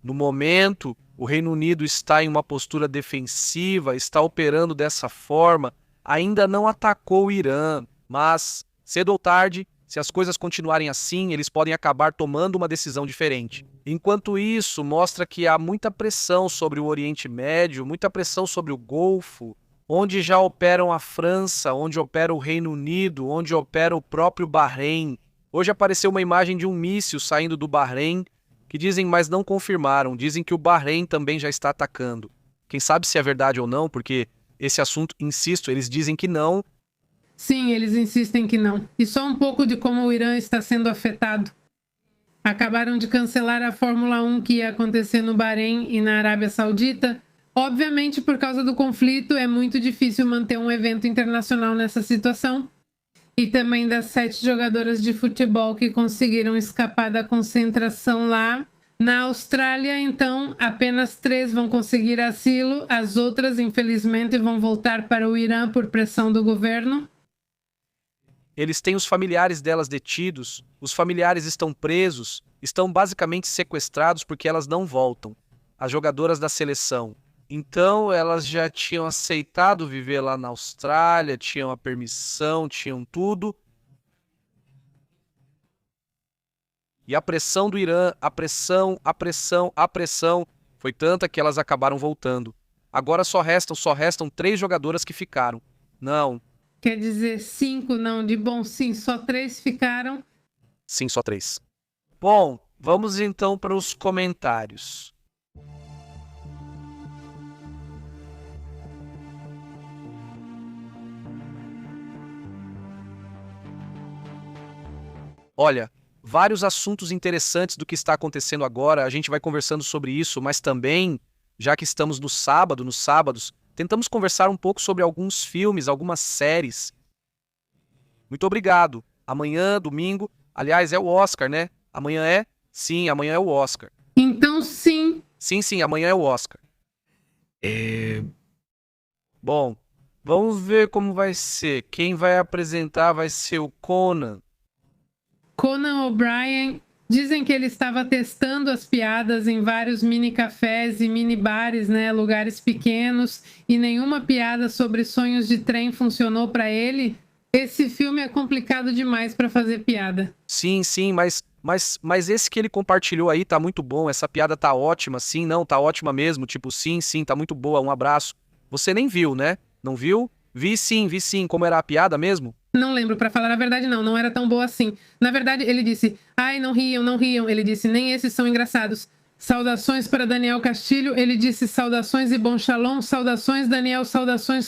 Speaker 1: No momento, o Reino Unido está em uma postura defensiva, está operando dessa forma, ainda não atacou o Irã, mas, cedo ou tarde, se as coisas continuarem assim, eles podem acabar tomando uma decisão diferente. Enquanto isso, mostra que há muita pressão sobre o Oriente Médio, muita pressão sobre o Golfo, onde já operam a França, onde opera o Reino Unido, onde opera o próprio Bahrein. Hoje apareceu uma imagem de um míssil saindo do Bahrein, que dizem, mas não confirmaram, dizem que o Bahrein também já está atacando. Quem sabe se é verdade ou não, porque esse assunto, insisto, eles dizem que não.
Speaker 2: Sim, eles insistem que não. E só um pouco de como o Irã está sendo afetado. Acabaram de cancelar a Fórmula 1 que ia acontecer no Bahrein e na Arábia Saudita. Obviamente, por causa do conflito, é muito difícil manter um evento internacional nessa situação. E também das 7 jogadoras de futebol que conseguiram escapar da concentração lá. Na Austrália, então, apenas 3 vão conseguir asilo. As outras, infelizmente, vão voltar para o Irã por pressão do governo.
Speaker 1: Eles têm os familiares delas detidos, os familiares estão presos, estão basicamente sequestrados porque elas não voltam. As jogadoras da seleção. Então, elas já tinham aceitado viver lá na Austrália, tinham a permissão, tinham tudo. E a pressão do Irã, a pressão, foi tanta que elas acabaram voltando. Agora só restam 3 jogadoras que ficaram. Não.
Speaker 2: Quer dizer, 5 não, de bom sim, só 3 ficaram.
Speaker 1: Sim, só 3. Bom, vamos então para os comentários. Olha, vários assuntos interessantes do que está acontecendo agora, a gente vai conversando sobre isso, mas também, já que estamos nos sábados, tentamos conversar um pouco sobre alguns filmes, algumas séries. Muito obrigado. Amanhã, domingo, aliás, é o Oscar, né? Amanhã é? Sim, amanhã é o Oscar.
Speaker 2: Então, sim.
Speaker 1: Sim, amanhã é o Oscar. Bom, vamos ver como vai ser. Quem vai apresentar vai ser o Conan.
Speaker 2: Conan O'Brien. Dizem que ele estava testando as piadas em vários mini cafés e mini bares, né, lugares pequenos, e nenhuma piada sobre sonhos de trem funcionou para ele. Esse filme é complicado demais para fazer piada.
Speaker 1: Sim, mas esse que ele compartilhou aí tá muito bom, essa piada tá ótima, sim, não, tá ótima mesmo, tipo, sim, tá muito boa, um abraço. Você nem viu, né? Não viu? Vi sim, como era a piada mesmo?
Speaker 2: Não lembro, pra falar a verdade, não era tão boa assim. Na verdade, ele disse, ai, não riam. Ele disse, nem esses são engraçados. Saudações para Daniel Castilho. Ele disse, saudações e bom shalom. Saudações, Daniel, saudações,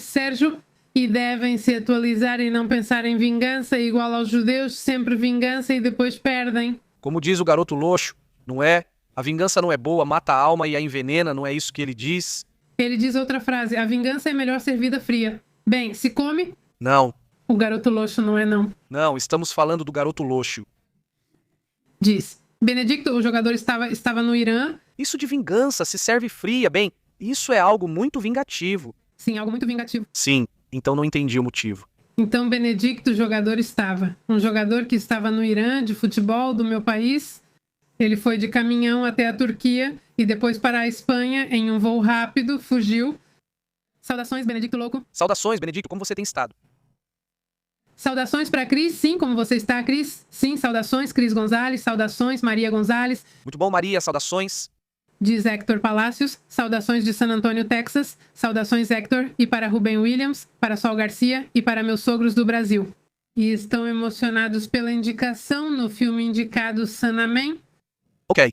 Speaker 2: Sérgio. E devem se atualizar e não pensar em vingança, igual aos judeus, sempre vingança e depois perdem.
Speaker 1: Como diz o garoto Loxo, não é? A vingança não é boa, mata a alma e a envenena, não é isso que ele diz?
Speaker 2: Ele diz outra frase, a vingança é melhor servida fria. Bem, se come...
Speaker 1: Não.
Speaker 2: O garoto Loxo não é não.
Speaker 1: Não, estamos falando do garoto Loxo.
Speaker 2: Diz. Benedicto, o jogador estava no Irã.
Speaker 1: Isso de vingança se serve fria, bem, Isso é algo muito vingativo.
Speaker 2: Sim, algo muito vingativo.
Speaker 1: Sim, então não entendi o motivo.
Speaker 2: Então, Benedicto, o jogador estava. Um jogador que estava no Irã, de futebol, do meu país. Ele foi de caminhão até a Turquia e depois para a Espanha em um voo rápido, fugiu. Saudações, Benedicto Louco.
Speaker 1: Saudações, Benedicto, como você tem estado?
Speaker 2: Saudações para Cris, sim, como você está, Cris? Sim, saudações, Cris Gonzalez. Saudações, Maria Gonzalez.
Speaker 1: Muito bom, Maria, saudações.
Speaker 2: Diz Hector Palacios. Saudações de San Antonio, Texas. Saudações, Hector. E para Rubem Williams, para Sol Garcia e para meus sogros do Brasil. E estão emocionados pela indicação no filme indicado Sanamen.
Speaker 1: Ok.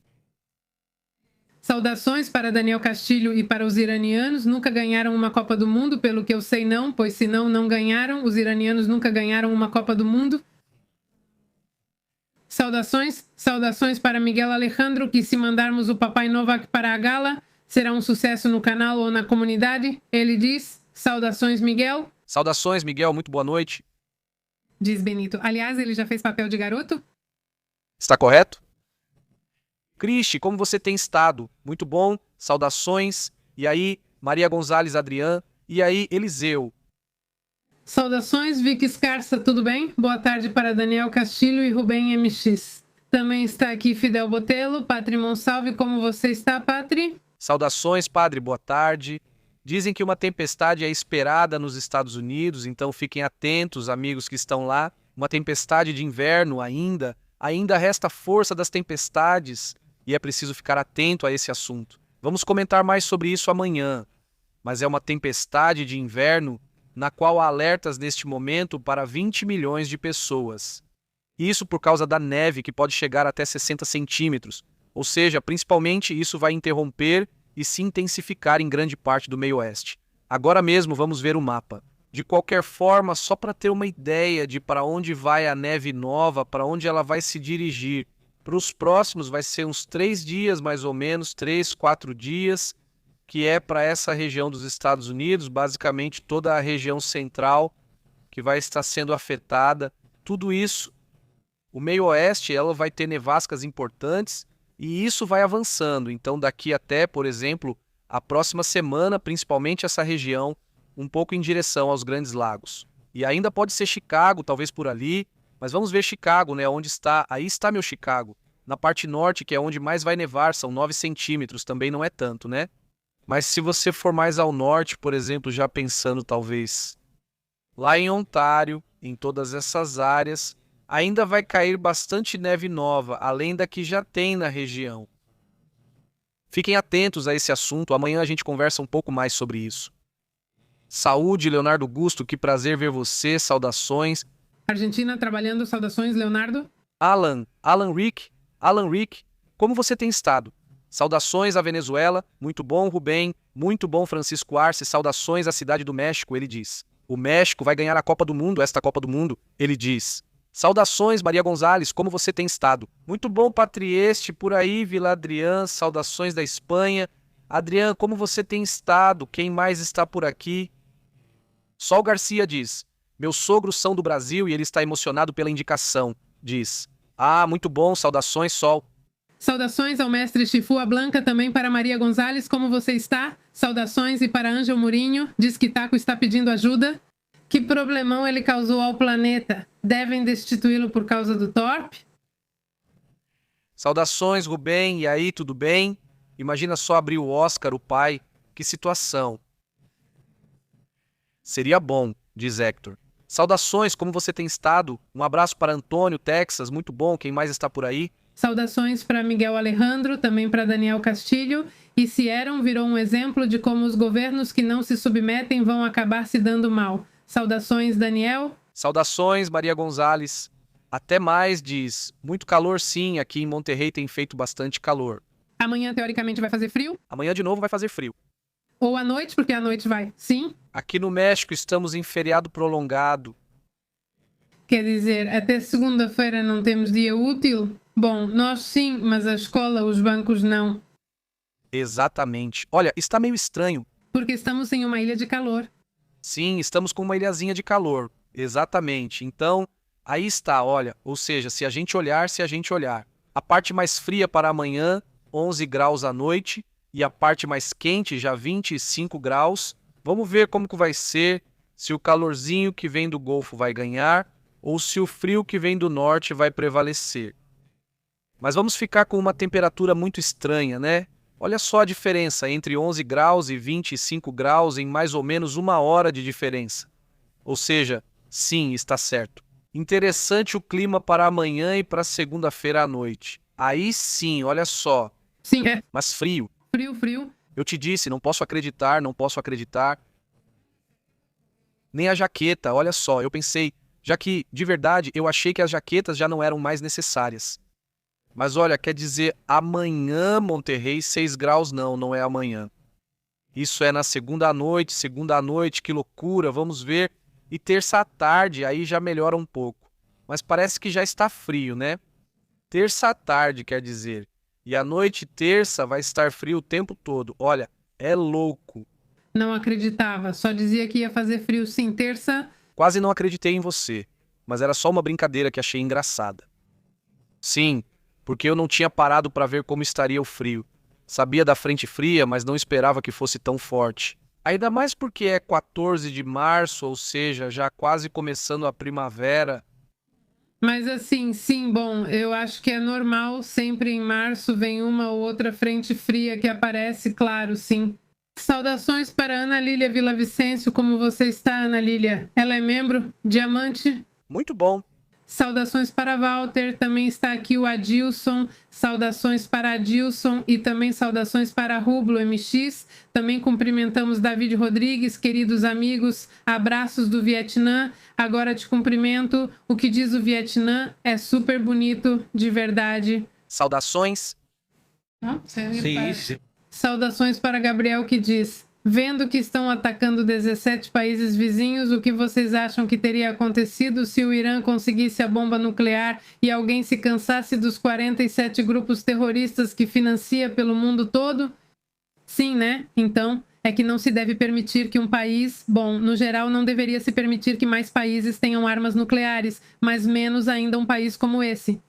Speaker 2: Saudações para Daniel Castilho e para os iranianos. Nunca ganharam uma Copa do Mundo, pelo que eu sei não, pois senão não ganharam. Os iranianos nunca ganharam uma Copa do Mundo. Saudações para Miguel Alejandro, que se mandarmos o Papai Novak para a gala, será um sucesso no canal ou na comunidade. Ele diz, saudações, Miguel.
Speaker 1: Saudações, Miguel, muito boa noite.
Speaker 2: Diz Benito. Aliás, ele já fez papel de garoto?
Speaker 1: Está correto? Cristi, como você tem estado? Muito bom, saudações. E aí, Maria Gonzalez Adrian. E aí, Eliseu.
Speaker 2: Saudações, Vicky Escarça, tudo bem? Boa tarde para Daniel Castilho e Rubem MX. Também está aqui Fidel Botelho, Patri Monsalve, como você está, Patri?
Speaker 1: Saudações, padre, boa tarde. Dizem que uma tempestade é esperada nos Estados Unidos, então fiquem atentos, amigos que estão lá. Uma tempestade de inverno ainda resta força das tempestades e é preciso ficar atento a esse assunto. Vamos comentar mais sobre isso amanhã, mas é uma tempestade de inverno na qual há alertas neste momento para 20 milhões de pessoas. Isso por causa da neve, que pode chegar até 60 centímetros. Ou seja, principalmente isso vai interromper e se intensificar em grande parte do meio oeste. Agora mesmo vamos ver o mapa. De qualquer forma, só para ter uma ideia de para onde vai a neve nova, para onde ela vai se dirigir. Para os próximos vai ser uns 3 dias, mais ou menos, 3, 4 dias, que é para essa região dos Estados Unidos, basicamente toda a região central que vai estar sendo afetada. Tudo isso, o meio oeste, ela vai ter nevascas importantes e isso vai avançando. Então daqui até, por exemplo, a próxima semana, principalmente essa região, um pouco em direção aos Grandes Lagos. E ainda pode ser Chicago, talvez por ali, mas vamos ver Chicago, né? Onde está? Aí está meu Chicago. Na parte norte, que é onde mais vai nevar, são 9 centímetros, também não é tanto, né? Mas se você for mais ao norte, por exemplo, já pensando talvez lá em Ontário, em todas essas áreas, ainda vai cair bastante neve nova, além da que já tem na região. Fiquem atentos a esse assunto, amanhã a gente conversa um pouco mais sobre isso. Saúde, Leonardo Gusto, que prazer ver você, saudações.
Speaker 2: Argentina trabalhando, saudações, Leonardo.
Speaker 1: Alan Rick, como você tem estado? Saudações à Venezuela, muito bom, Rubem, muito bom, Francisco Arce, saudações à cidade do México, ele diz. O México vai ganhar a Copa do Mundo, esta Copa do Mundo, ele diz. Saudações, Maria Gonzalez, como você tem estado? Muito bom, Patrieste, por aí, Vila Adrián, saudações da Espanha. Adrián, como você tem estado? Quem mais está por aqui? Sol Garcia diz, meus sogros são do Brasil e ele está emocionado pela indicação, diz. Ah, muito bom, saudações, Sol.
Speaker 2: Saudações ao mestre Chifua Blanca, também para Maria Gonzalez, como você está? Saudações e para Ângel Murinho, diz que Taco está pedindo ajuda. Que problemão ele causou ao planeta? Devem destituí-lo por causa do Torp?
Speaker 1: Saudações, Rubem, e aí, tudo bem? Imagina só abrir o Oscar, o pai, que situação. Seria bom, diz Hector. Saudações, como você tem estado? Um abraço para Antônio, Texas, muito bom, quem mais está por aí?
Speaker 2: Saudações para Miguel Alejandro, também para Daniel Castilho. E Sieron virou um exemplo de como os governos que não se submetem vão acabar se dando mal. Saudações, Daniel.
Speaker 1: Saudações, Maria Gonzalez. Até mais, diz. Muito calor sim, aqui em Monterrey tem feito bastante calor.
Speaker 2: Amanhã, teoricamente, vai fazer frio?
Speaker 1: Amanhã de novo vai fazer frio.
Speaker 2: Ou à noite, porque à noite vai. Sim?
Speaker 1: Aqui no México estamos em feriado prolongado.
Speaker 2: Quer dizer, até segunda-feira não temos dia útil? Bom, nós sim, mas a escola, os bancos não.
Speaker 1: Exatamente. Olha, está meio estranho.
Speaker 2: Porque estamos em uma ilha de calor.
Speaker 1: Sim, estamos com uma ilhazinha de calor. Exatamente. Então, aí está, olha. Ou seja, se a gente olhar. A parte mais fria para amanhã, 11 graus à noite. e a parte mais quente, já 25 graus. Vamos ver como que vai ser, se o calorzinho que vem do Golfo vai ganhar ou se o frio que vem do norte vai prevalecer. Mas vamos ficar com uma temperatura muito estranha, né? Olha só a diferença entre 11 graus e 25 graus em mais ou menos 1 hora de diferença. Ou seja, sim, está certo. Interessante o clima para amanhã e para segunda-feira à noite. Aí sim, olha só.
Speaker 2: Sim, é.
Speaker 1: Mas frio.
Speaker 2: Frio.
Speaker 1: Eu te disse, não posso acreditar, não posso acreditar. Nem a jaqueta, olha só, eu pensei, já que, de verdade, eu achei que as jaquetas já não eram mais necessárias. Mas olha, quer dizer amanhã, Monterrey, 6 graus não é amanhã. Isso é na segunda à noite, que loucura, vamos ver. E terça à tarde, aí já melhora um pouco. Mas parece que já está frio, né? Terça à tarde, quer dizer. E à noite terça vai estar frio o tempo todo. Olha, é louco.
Speaker 2: Não acreditava, só dizia que ia fazer frio sim, terça.
Speaker 1: Quase não acreditei em você, mas era só uma brincadeira que achei engraçada. Sim, porque eu não tinha parado para ver como estaria o frio. Sabia da frente fria, mas não esperava que fosse tão forte. Ainda mais porque é 14 de março, ou seja, já quase começando a primavera.
Speaker 2: Mas assim, sim, bom, eu acho que é normal, sempre em março vem uma ou outra frente fria que aparece, claro, sim. Saudações para Ana Lília Villavicencio, como você está, Ana Lília? Ela é membro Diamante?
Speaker 1: Muito bom.
Speaker 2: Saudações para Walter, também está aqui o Adilson, saudações para Adilson e também saudações para Rublo MX. Também cumprimentamos David Rodrigues, queridos amigos, abraços do Vietnã. Agora te cumprimento, o que diz o Vietnã é super bonito, de verdade.
Speaker 1: Saudações.
Speaker 3: Sim.
Speaker 2: Saudações para Gabriel que diz: vendo que estão atacando 17 países vizinhos, o que vocês acham que teria acontecido se o Irã conseguisse a bomba nuclear e alguém se cansasse dos 47 grupos terroristas que financia pelo mundo todo? Sim, né? Então, é que não se deve permitir que um país, bom, no geral não deveria se permitir que mais países tenham armas nucleares, mas menos ainda um país como esse.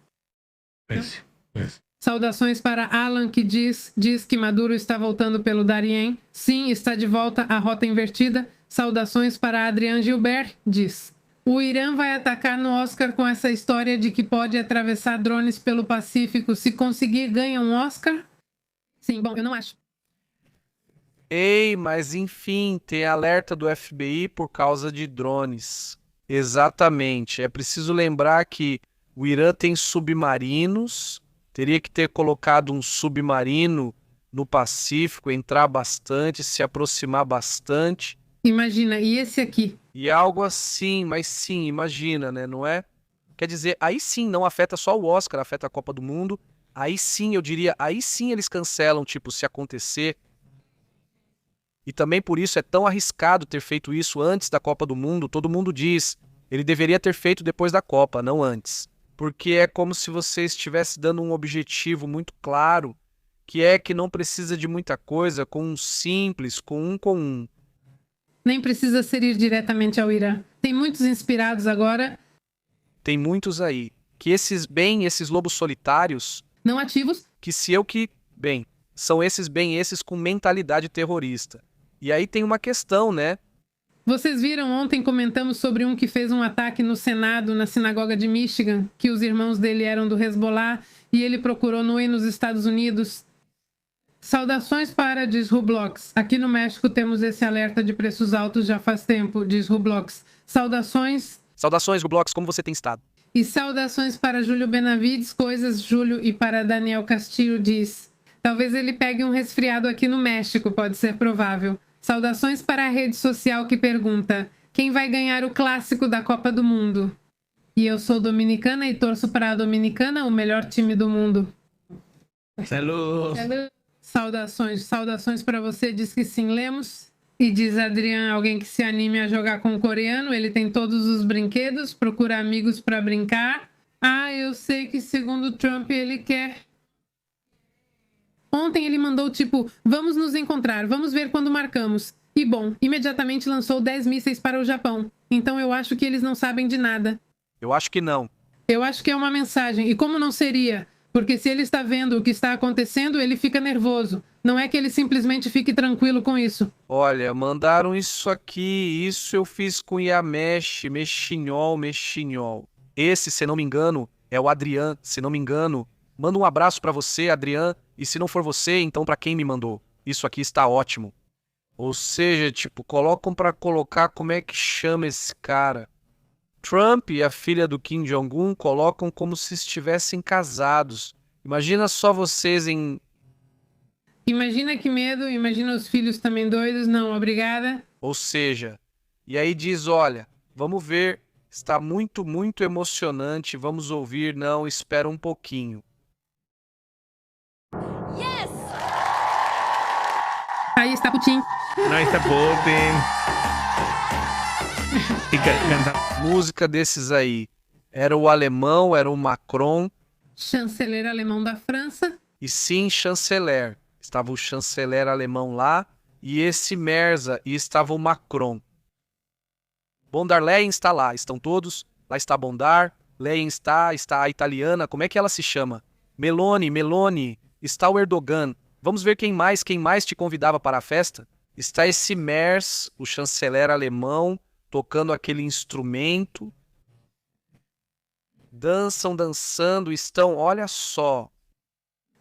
Speaker 2: Saudações para Alan, que diz que Maduro está voltando pelo Darién. Sim, está de volta à rota invertida. Saudações para Adrian Gilbert, diz: o Irã vai atacar no Oscar com essa história de que pode atravessar drones pelo Pacífico. Se conseguir, ganha um Oscar? Sim, bom, eu não acho.
Speaker 1: Ei, mas enfim, tem alerta do FBI por causa de drones. Exatamente. É preciso lembrar que o Irã tem submarinos. Teria que ter colocado um submarino no Pacífico, entrar bastante, se aproximar bastante.
Speaker 2: Imagina, e esse aqui?
Speaker 1: E algo assim, mas sim, imagina, né? Não é? Quer dizer, aí sim não afeta só o Oscar, afeta a Copa do Mundo. Aí sim, eu diria, aí sim eles cancelam, tipo, se acontecer. E também por isso é tão arriscado ter feito isso antes da Copa do Mundo. Todo mundo diz, ele deveria ter feito depois da Copa, não antes. Porque é como se você estivesse dando um objetivo muito claro, que é que não precisa de muita coisa, com um simples, com um.
Speaker 2: Nem precisa ser ir diretamente ao Irã. Tem muitos inspirados agora.
Speaker 1: Tem muitos aí. Que esses lobos solitários...
Speaker 2: Não ativos.
Speaker 1: São esses com mentalidade terrorista. E aí tem uma questão, né?
Speaker 2: Vocês viram ontem, comentamos sobre um que fez um ataque no Senado, na sinagoga de Michigan, que os irmãos dele eram do Hezbollah, e ele procurou no nos Estados Unidos. Saudações para, diz Rublox. Aqui no México temos esse alerta de preços altos já faz tempo, diz Rublox. Saudações.
Speaker 1: Saudações, Rublox, como você tem estado?
Speaker 2: E saudações para Júlio Benavides, coisas, Júlio, e para Daniel Castillo, diz: talvez ele pegue um resfriado aqui no México, pode ser provável. Saudações para a rede social que pergunta: quem vai ganhar o clássico da Copa do Mundo? E eu sou dominicana e torço para a Dominicana, o melhor time do mundo.
Speaker 3: Saludos.
Speaker 2: Saudações para você, diz que sim, lemos. E diz Adrian, alguém que se anime a jogar com o coreano, ele tem todos os brinquedos, procura amigos para brincar. Ah, eu sei que segundo Trump ele quer... Ontem ele mandou tipo, vamos nos encontrar, vamos ver quando marcamos. E bom, imediatamente lançou 10 mísseis para o Japão. Então eu acho que eles não sabem de nada.
Speaker 1: Eu acho que não.
Speaker 2: Eu acho que é uma mensagem. E como não seria? Porque se ele está vendo o que está acontecendo, ele fica nervoso. Não é que ele simplesmente fique tranquilo com isso.
Speaker 1: Olha, mandaram isso aqui, isso eu fiz com Yamesh, Mexinhol. Esse, se não me engano, é o Adrian, se não me engano. Manda um abraço pra você, Adrian, e se não for você, então pra quem me mandou. Isso aqui está ótimo. Ou seja, tipo, colocam pra colocar como é que chama esse cara. Trump e a filha do Kim Jong-un colocam como se estivessem casados. Imagina só vocês em...
Speaker 2: Imagina que medo, imagina os filhos também doidos. Não, obrigada.
Speaker 1: Ou seja, e aí diz, olha, vamos ver, está muito, muito emocionante, vamos ouvir, não, espera um pouquinho.
Speaker 2: Aí está Putin.
Speaker 3: No está Putin. Y canta.
Speaker 1: Música desses aí. Era o alemão, era o Macron,
Speaker 2: Chanceler alemão da França.
Speaker 1: e sim, chanceler. Estava o chanceler alemão lá, e esse Merza, e estava o Macron. Von der Leyen está lá, estão todos. Lá está Bondar, Leyen está a italiana, como é que ela se chama? Meloni, está o Erdogan. Vamos ver quem mais te convidava para a festa? Está esse Merz, o chanceler alemão, tocando aquele instrumento. Dançando, estão, olha só.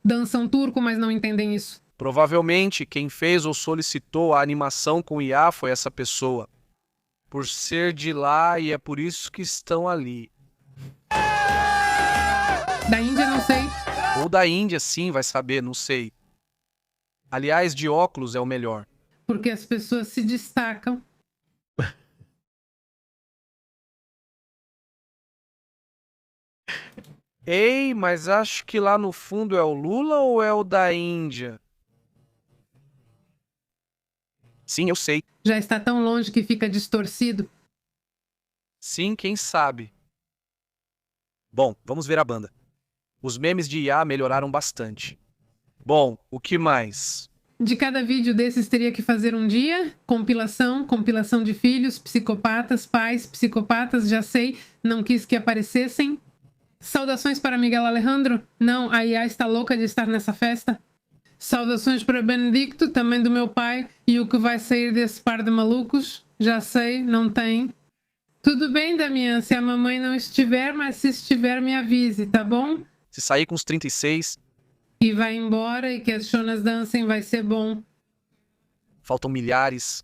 Speaker 2: Dançam turco, mas não entendem isso.
Speaker 1: Provavelmente quem fez ou solicitou a animação com IA foi essa pessoa. Por ser de lá e é por isso que estão ali.
Speaker 2: Da Índia, não sei.
Speaker 1: Ou da Índia, sim, vai saber, não sei. Aliás, de óculos é o melhor.
Speaker 2: Porque as pessoas se destacam.
Speaker 1: Ei, mas acho que lá no fundo é o Lula ou é o da Índia? Sim, eu sei.
Speaker 2: Já está tão longe que fica distorcido.
Speaker 1: Sim, quem sabe. Bom, vamos ver a banda. Os memes de IA melhoraram bastante. Bom, o que mais?
Speaker 2: De cada vídeo desses teria que fazer um dia. Compilação de filhos, psicopatas, pais, psicopatas, já sei, não quis que aparecessem. Saudações para Miguel Alejandro. Não, a IA está louca de estar nessa festa. Saudações para Benedicto, também do meu pai. E o que vai sair desse par de malucos? Já sei, não tem. Tudo bem, Damian, se a mamãe não estiver, mas se estiver, me avise, tá bom?
Speaker 1: Se sair com os 36,
Speaker 2: E vai embora e que as chonas dancem, vai ser bom.
Speaker 1: faltam milhares.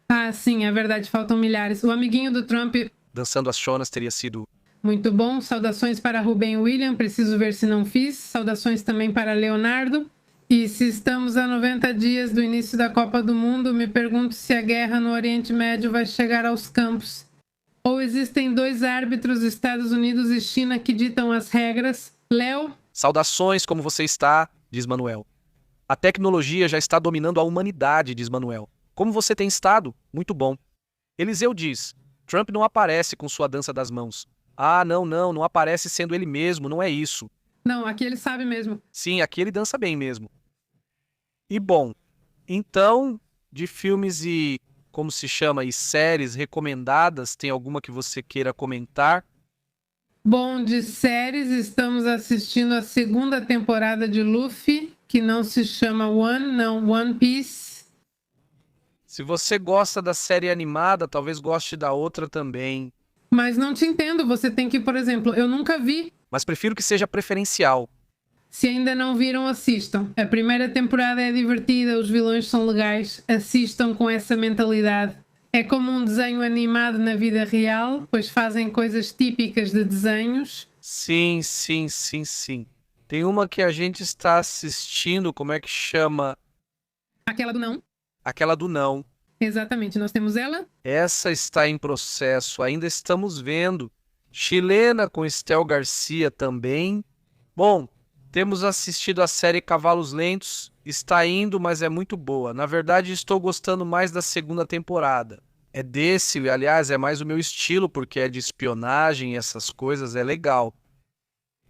Speaker 2: Ah, sim, é verdade, faltam milhares. O amiguinho do Trump,
Speaker 1: Dançando as chonas teria sido...
Speaker 2: muito bom. Saudações para Ruben William, preciso ver se não fiz. Saudações também para Leonardo. E se estamos a 90 dias do início da Copa do Mundo, me pergunto se a guerra no Oriente Médio vai chegar aos campos. Ou existem dois árbitros, Estados Unidos e China, que ditam as regras. Léo?
Speaker 1: Saudações, como você está? Diz Manuel. A tecnologia já está dominando a humanidade, diz Manuel. Como você tem estado? Muito bom. Eliseu diz, Trump não aparece com sua dança das mãos. Ah, não aparece sendo ele mesmo, não é isso.
Speaker 2: Não, aqui ele sabe mesmo.
Speaker 1: Sim, aqui ele dança bem mesmo. E bom, então, de filmes e, como se chama, e séries recomendadas, tem alguma que você queira comentar?
Speaker 2: Bom, de séries, estamos assistindo a segunda temporada de Luffy, que não se chama One Piece.
Speaker 1: Se você gosta da série animada, talvez goste da outra também.
Speaker 2: Mas não te entendo, você tem que, por exemplo, eu nunca vi.
Speaker 1: Mas prefiro que seja preferencial.
Speaker 2: Se ainda não viram, assistam. A primeira temporada é divertida, os vilões são legais. Assistam com essa mentalidade. É como um desenho animado na vida real, pois fazem coisas típicas de desenhos.
Speaker 1: Sim. Tem uma que a gente está assistindo, como é que chama?
Speaker 2: Aquela do não.
Speaker 1: Aquela do não.
Speaker 2: Exatamente, nós temos ela.
Speaker 1: Essa está em processo, ainda estamos vendo. Chilena com Estel Garcia também. Bom, temos assistido a série Cavalos Lentos. Está indo, mas é muito boa. Na verdade, estou gostando mais da segunda temporada. É desse, aliás, é mais o meu estilo, porque é de espionagem e essas coisas, é legal.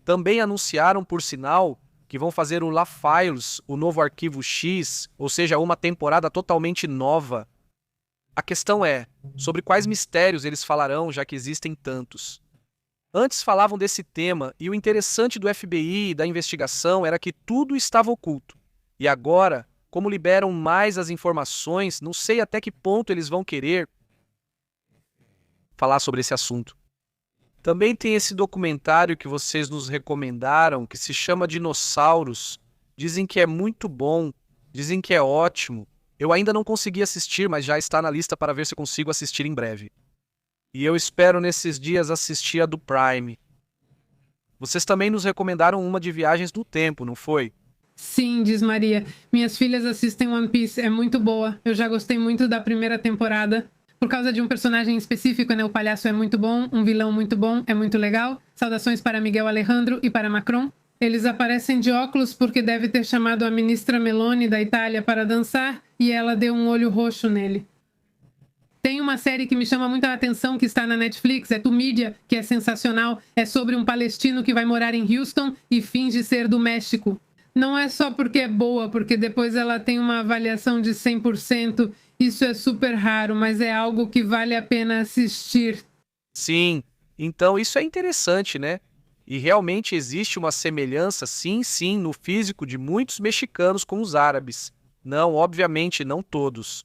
Speaker 1: Também anunciaram, por sinal, que vão fazer o La Files, o novo Arquivo X, ou seja, uma temporada totalmente nova. A questão é, sobre quais mistérios eles falarão, já que existem tantos. Antes falavam desse tema e o interessante do FBI e da investigação era que tudo estava oculto. E agora, como liberam mais as informações, não sei até que ponto eles vão querer falar sobre esse assunto. Também tem esse documentário que vocês nos recomendaram, que se chama Dinossauros. Dizem que é muito bom, dizem que é ótimo. Eu ainda não consegui assistir, mas já está na lista para ver se consigo assistir em breve. E eu espero nesses dias assistir a do Prime. Vocês também nos recomendaram uma de viagens no tempo, não foi?
Speaker 2: Sim, diz Maria. Minhas filhas assistem One Piece, é muito boa. Eu já gostei muito da primeira temporada. Por causa de um personagem específico, né? O palhaço é muito bom, um vilão muito bom, é muito legal. Saudações para Miguel Alejandro e para Macron. Eles aparecem de óculos porque deve ter chamado a ministra Meloni da Itália para dançar e ela deu um olho roxo nele. Tem uma série que me chama muita atenção que está na Netflix, é Tumidia, que é sensacional. É sobre um palestino que vai morar em Houston e finge ser do México. Não é só porque é boa, porque depois ela tem uma avaliação de 100%. Isso é super raro, mas é algo que vale a pena assistir.
Speaker 1: Sim, então isso é interessante, né? E realmente existe uma semelhança, sim, no físico de muitos mexicanos com os árabes. Não, obviamente, não todos.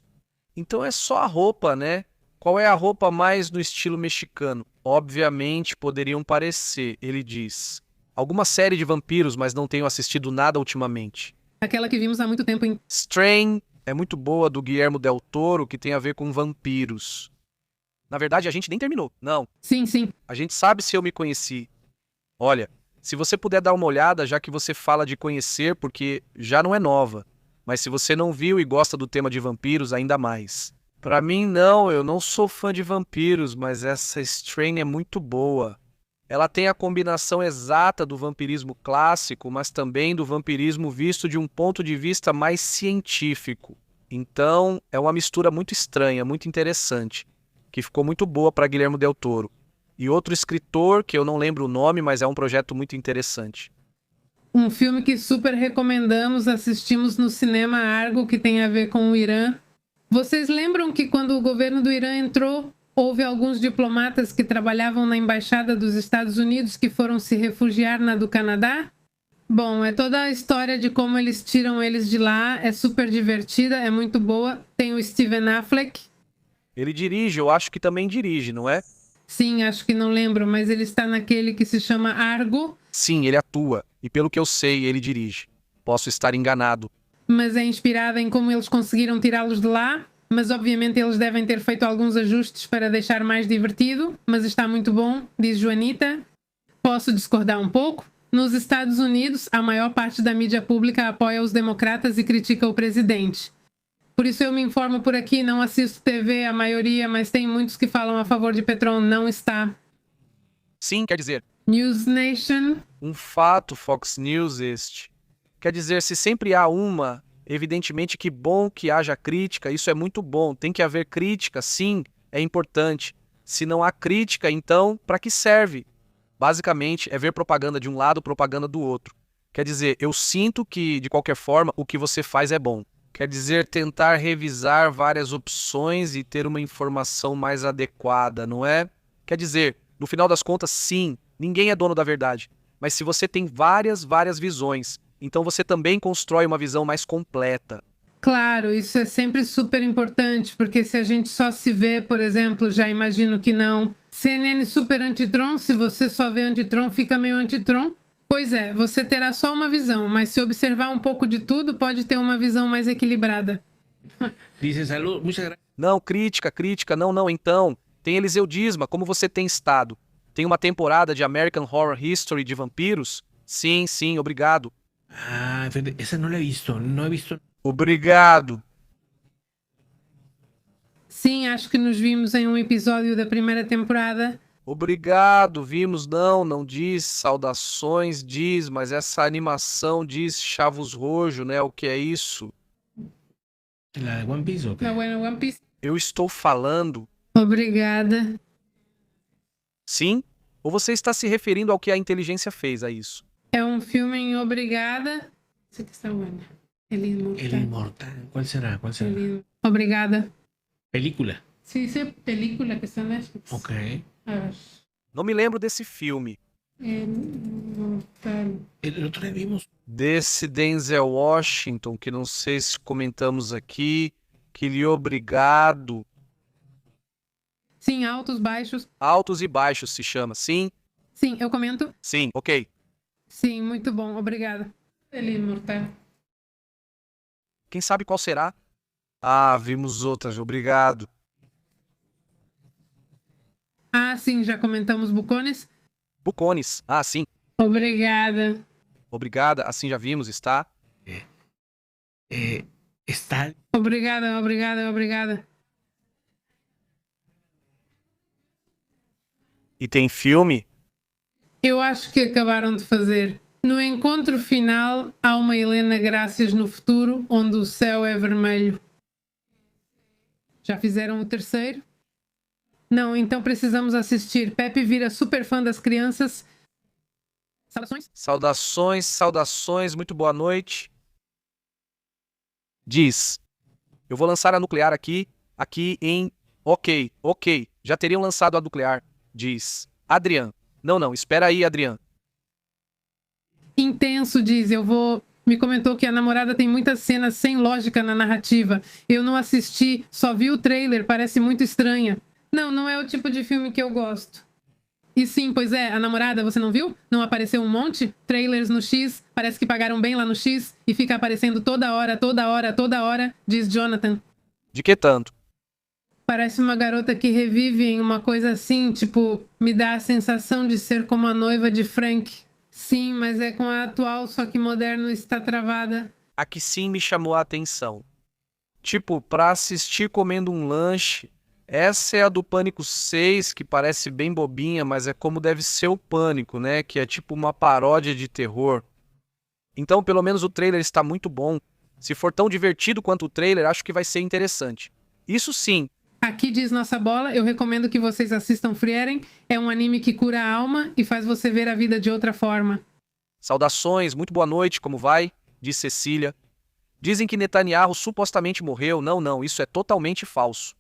Speaker 1: Então é só a roupa, né? Qual é a roupa mais no estilo mexicano? Obviamente poderiam parecer, ele diz. Alguma série de vampiros, mas não tenho assistido nada ultimamente.
Speaker 2: Aquela que vimos há muito tempo em
Speaker 1: Strain é muito boa, do Guillermo del Toro, que tem a ver com vampiros. Na verdade, a gente nem terminou, não.
Speaker 2: Sim.
Speaker 1: A gente sabe se eu me conheci. Olha, se você puder dar uma olhada, já que você fala de conhecer, porque já não é nova. Mas se você não viu e gosta do tema de vampiros, ainda mais. Pra mim, não, eu não sou fã de vampiros, mas essa Strain é muito boa. Ela tem a combinação exata do vampirismo clássico, mas também do vampirismo visto de um ponto de vista mais científico. Então, é uma mistura muito estranha, muito interessante, que ficou muito boa para Guillermo del Toro. E outro escritor, que eu não lembro o nome, mas é um projeto muito interessante.
Speaker 2: Um filme que super recomendamos, assistimos no cinema Argo, que tem a ver com o Irã. Vocês lembram que quando o governo do Irã entrou, houve alguns diplomatas que trabalhavam na Embaixada dos Estados Unidos que foram se refugiar na do Canadá? Bom, é toda a história de como eles tiram eles de lá, é super divertida, é muito boa. Tem o Steven Affleck.
Speaker 1: Ele dirige, eu acho que também dirige, não é?
Speaker 2: Sim, acho que não lembro, mas ele está naquele que se chama Argo.
Speaker 1: Sim, ele atua. E pelo que eu sei, ele dirige. Posso estar enganado.
Speaker 2: Mas é inspirada em como eles conseguiram tirá-los de lá. Mas obviamente eles devem ter feito alguns ajustes para deixar mais divertido. Mas está muito bom, diz Joanita. Posso discordar um pouco? Nos Estados Unidos, a maior parte da mídia pública apoia os democratas e critica o presidente. Por isso eu me informo por aqui, não assisto TV, a maioria, mas tem muitos que falam a favor de Petron, não está.
Speaker 1: Sim, quer dizer,
Speaker 2: News Nation.
Speaker 1: um fato, Fox News este. Quer dizer, se sempre há uma, evidentemente que bom que haja crítica, isso é muito bom. Tem que haver crítica, sim, é importante. Se não há crítica, então, para que serve? Basicamente, é ver propaganda de um lado, propaganda do outro. Quer dizer, eu sinto que, de qualquer forma, o que você faz é bom. Quer dizer, tentar revisar várias opções e ter uma informação mais adequada, não é? Quer dizer, no final das contas, sim, ninguém é dono da verdade. Mas se você tem várias visões, então você também constrói uma visão mais completa.
Speaker 2: Claro, isso é sempre super importante, porque se a gente só se vê, por exemplo, já imagino que não. CNN super antitron, se você só vê antitron, fica meio antitron. Pois é, você terá só uma visão, mas se observar um pouco de tudo, pode ter uma visão mais equilibrada.
Speaker 3: Dice salud, muchas gracias.
Speaker 1: Não, crítica, não, então. Tem Eliseu Disma, como você tem estado? Tem uma temporada de American Horror History de vampiros? Sim, obrigado.
Speaker 3: Ah, esa no la he visto, no he visto.
Speaker 1: Obrigado.
Speaker 2: Sim, acho que nos vimos em um episódio da primeira temporada.
Speaker 1: Obrigado, vimos, não diz saudações, diz, mas essa animação diz Chavos Rojo, né? O que é isso?
Speaker 3: La de One Piece, ¿o qué?
Speaker 2: Na One Piece.
Speaker 1: Eu estou falando,
Speaker 2: Obrigada.
Speaker 1: sim? Ou você está se referindo ao que a inteligência fez a isso?
Speaker 2: É um filme em Obrigada. Isso aqui está bueno. El Inmortal.
Speaker 3: El Inmortal. ¿Cuál será?
Speaker 2: Obrigada.
Speaker 3: Película.
Speaker 2: Sí, dice película que está en Netflix.
Speaker 3: Ok.
Speaker 2: A ver.
Speaker 1: Não me lembro desse filme.
Speaker 3: El otro día vimos.
Speaker 1: Desse Denzel Washington, que não sei se comentamos aqui. Que lhe obrigado.
Speaker 2: Sim, altos, baixos.
Speaker 1: Altos e baixos se chama. Sim?
Speaker 2: Sim, eu comento.
Speaker 1: Sim, ok.
Speaker 2: Sim, muito bom, obrigada. Ele é mortal.
Speaker 1: Quem sabe qual será? Ah, vimos outras, obrigado.
Speaker 2: Ah, sim, já comentamos Bucones.
Speaker 1: Bucones. Ah, sim.
Speaker 2: Obrigada.
Speaker 1: Obrigada, assim já vimos, está?
Speaker 3: Está.
Speaker 2: Obrigada, obrigada, obrigada.
Speaker 1: E tem filme?
Speaker 2: Eu acho que acabaram de fazer. No encontro final, há uma Helena Graças no futuro, onde o céu é vermelho. Já fizeram o terceiro? Não, então precisamos assistir. Pepe vira super fã das crianças. Saudações?
Speaker 1: Saudações, saudações, muito boa noite. Diz, eu vou lançar a nuclear aqui em... Ok, já teriam lançado a nuclear. Diz, Adrian. Não, espera aí, Adrian.
Speaker 2: Intenso, diz. Me comentou que a namorada tem muitas cenas sem lógica na narrativa. Eu não assisti, só vi o trailer, parece muito estranha. Não é o tipo de filme que eu gosto. E sim, pois é, a namorada, você não viu? Não apareceu um monte? Trailers no X, parece que pagaram bem lá no X e fica aparecendo toda hora, diz Jonathan.
Speaker 1: De que tanto?
Speaker 2: Parece uma garota que revive em uma coisa assim, tipo, me dá a sensação de ser como a noiva de Frank. Sim, mas é com a atual, só que moderno está travada.
Speaker 1: A que sim me chamou a atenção. Tipo, pra assistir comendo um lanche. Essa é a do Pânico 6, que parece bem bobinha, mas é como deve ser o Pânico, né? Que é tipo uma paródia de terror. Então, pelo menos o trailer está muito bom. Se for tão divertido quanto o trailer, acho que vai ser interessante. Isso sim.
Speaker 2: Aqui diz Nossa Bola, eu recomendo que vocês assistam Frieren. É um anime que cura a alma e faz você ver a vida de outra forma.
Speaker 1: Saudações, muito boa noite, como vai? Diz Cecília. Dizem que Netanyahu supostamente morreu. Não, isso é totalmente falso.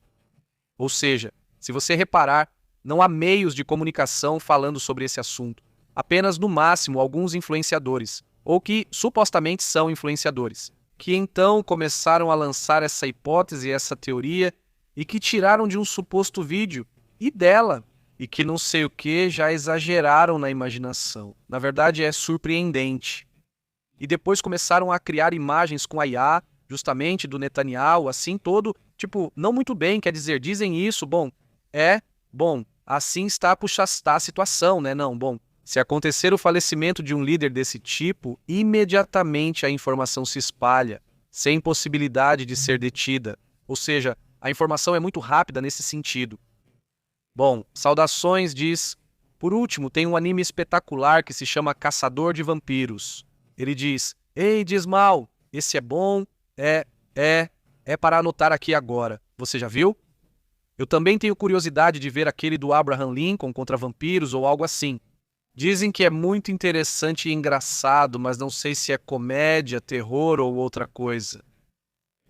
Speaker 1: Ou seja, se você reparar, não há meios de comunicação falando sobre esse assunto. Apenas, no máximo, alguns influenciadores, ou que supostamente são influenciadores, que então começaram a lançar essa hipótese, essa teoria, e que tiraram de um suposto vídeo, e dela, e que não sei o que já exageraram na imaginação. Na verdade, é surpreendente. E depois começaram a criar imagens com a IA, justamente do Netanyahu, assim todo, tipo, não muito bem, quer dizer, dizem isso, assim está a situação, né? Não, se acontecer o falecimento de um líder desse tipo, imediatamente a informação se espalha, sem possibilidade de ser detida. Ou seja, a informação é muito rápida nesse sentido. Saudações, diz. Por último, tem um anime espetacular que se chama Caçador de Vampiros. Ele diz, ei, Dismal, esse é bom, é para anotar aqui agora. Você já viu? Eu também tenho curiosidade de ver aquele do Abraham Lincoln contra vampiros ou algo assim. Dizem que é muito interessante e engraçado, mas não sei se é comédia, terror ou outra coisa.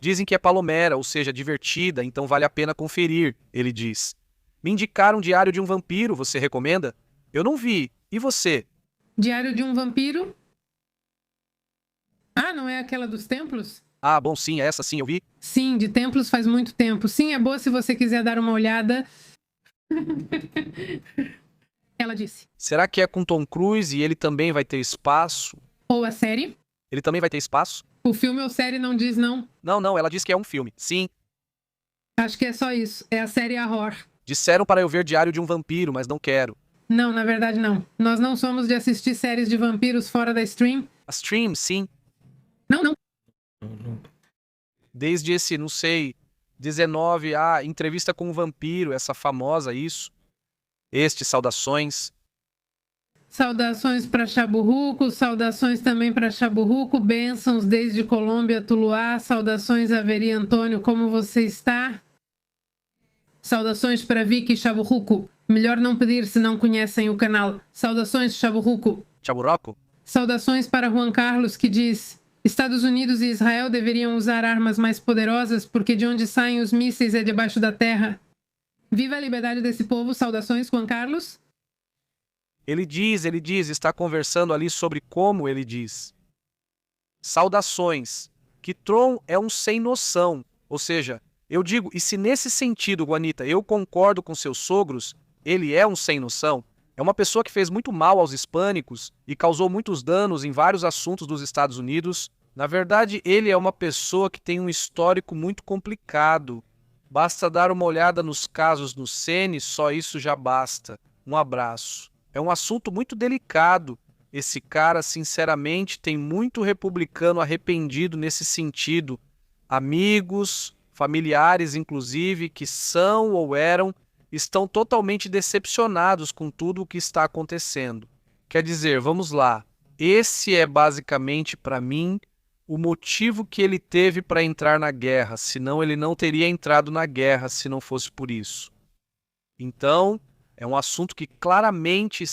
Speaker 1: Dizem que é palomera, ou seja, divertida, então vale a pena conferir, ele diz. Me indicaram Diário de um Vampiro, você recomenda? Eu não vi. E você?
Speaker 2: Diário de um Vampiro? Ah, não é aquela dos templos?
Speaker 1: Ah, sim, essa sim, eu vi.
Speaker 2: Sim, de templos faz muito tempo. Sim, é boa se você quiser dar uma olhada. Ela disse.
Speaker 1: Será que é com Tom Cruise e ele também vai ter espaço?
Speaker 2: Ou a série?
Speaker 1: Ele também vai ter espaço?
Speaker 2: O filme ou série não diz não.
Speaker 1: Não, ela diz que é um filme. Sim.
Speaker 2: Acho que é só isso. É a série Horror.
Speaker 1: Disseram para eu ver Diário de um Vampiro, mas não quero.
Speaker 2: Não, na verdade não. Nós não somos de assistir séries de vampiros fora da stream.
Speaker 1: A stream, sim.
Speaker 2: Não.
Speaker 1: Desde esse, não sei, 19, entrevista com um vampiro, essa famosa, isso. Saudações.
Speaker 2: Saudações para Chaburruco, saudações também para Chaburruco, bênçãos desde Colômbia, Tuluá, saudações a Veri Antônio, como você está? Saudações para Vicky Chaburruco, melhor não pedir se não conhecem o canal. Saudações, Chaburruco.
Speaker 1: Chaburroco?
Speaker 2: Saudações para Juan Carlos, que diz: Estados Unidos e Israel deveriam usar armas mais poderosas porque de onde saem os mísseis é debaixo da terra. Viva a liberdade desse povo, saudações, Juan Carlos.
Speaker 1: Ele diz, está conversando ali sobre como ele diz. Saudações. Que Tron é um sem noção. Ou seja, eu digo, e se nesse sentido, Juanita, eu concordo com seus sogros, ele é um sem noção? É uma pessoa que fez muito mal aos hispânicos e causou muitos danos em vários assuntos dos Estados Unidos. Na verdade, ele é uma pessoa que tem um histórico muito complicado. Basta dar uma olhada nos casos no Sene, só isso já basta. Um abraço. É um assunto muito delicado. Esse cara, sinceramente, tem muito republicano arrependido nesse sentido. Amigos, familiares, inclusive, que são ou eram, estão totalmente decepcionados com tudo o que está acontecendo. Quer dizer, vamos lá. Esse é basicamente, para mim, o motivo que ele teve para entrar na guerra, senão ele não teria entrado na guerra se não fosse por isso. Então, é um assunto que claramente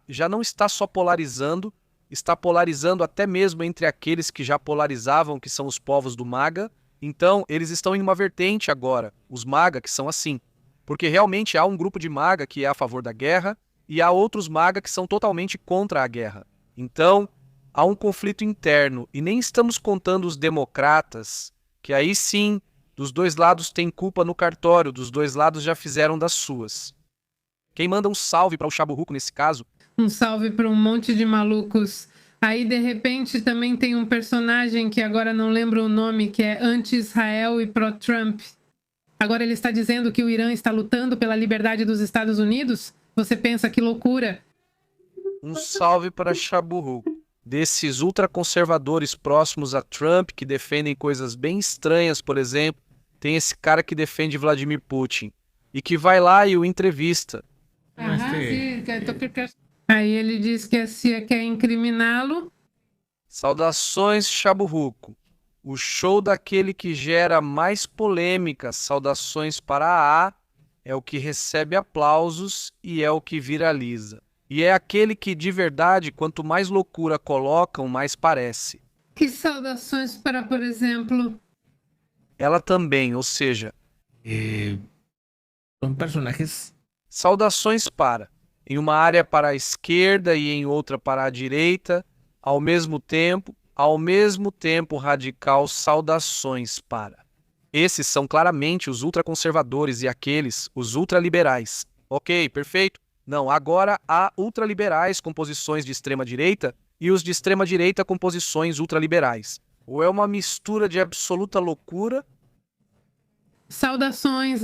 Speaker 1: já não está só polarizando, está polarizando até mesmo entre aqueles que já polarizavam, que são os povos do MAGA. Então, eles estão em uma vertente agora, os MAGA, que são assim. Porque realmente há um grupo de MAGA que é a favor da guerra e há outros MAGA que são totalmente contra a guerra. Então, há um conflito interno e nem estamos contando os democratas, que aí sim, dos dois lados tem culpa no cartório, dos dois lados já fizeram das suas. Quem manda um salve para o Chaburruco nesse caso?
Speaker 2: Um salve para um monte de malucos. Aí, de repente, também tem um personagem que agora não lembro o nome, que é anti-Israel e pró-Trump. Agora ele está dizendo que o Irã está lutando pela liberdade dos Estados Unidos? Você pensa que loucura?
Speaker 1: Um salve para Chaburruco. Desses ultraconservadores próximos a Trump, que defendem coisas bem estranhas, por exemplo, tem esse cara que defende Vladimir Putin e que vai lá e o entrevista.
Speaker 2: Aí ele diz que a CIA quer incriminá-lo.
Speaker 1: Saudações, Chaburruco. O show daquele que gera mais polêmica, saudações para a é o que recebe aplausos e é o que viraliza. E é aquele que, de verdade, quanto mais loucura colocam, mais parece.
Speaker 2: Que saudações para, por exemplo...
Speaker 1: Ela também, ou seja...
Speaker 3: São personagens...
Speaker 1: Saudações para. Em uma área para a esquerda e em outra para a direita, ao mesmo tempo radical, saudações para. Esses são claramente os ultraconservadores e aqueles, os ultraliberais. Ok, perfeito? Não, agora há ultraliberais com posições de extrema-direita e os de extrema-direita com posições ultraliberais. Ou é uma mistura de absoluta loucura?
Speaker 2: Saudações,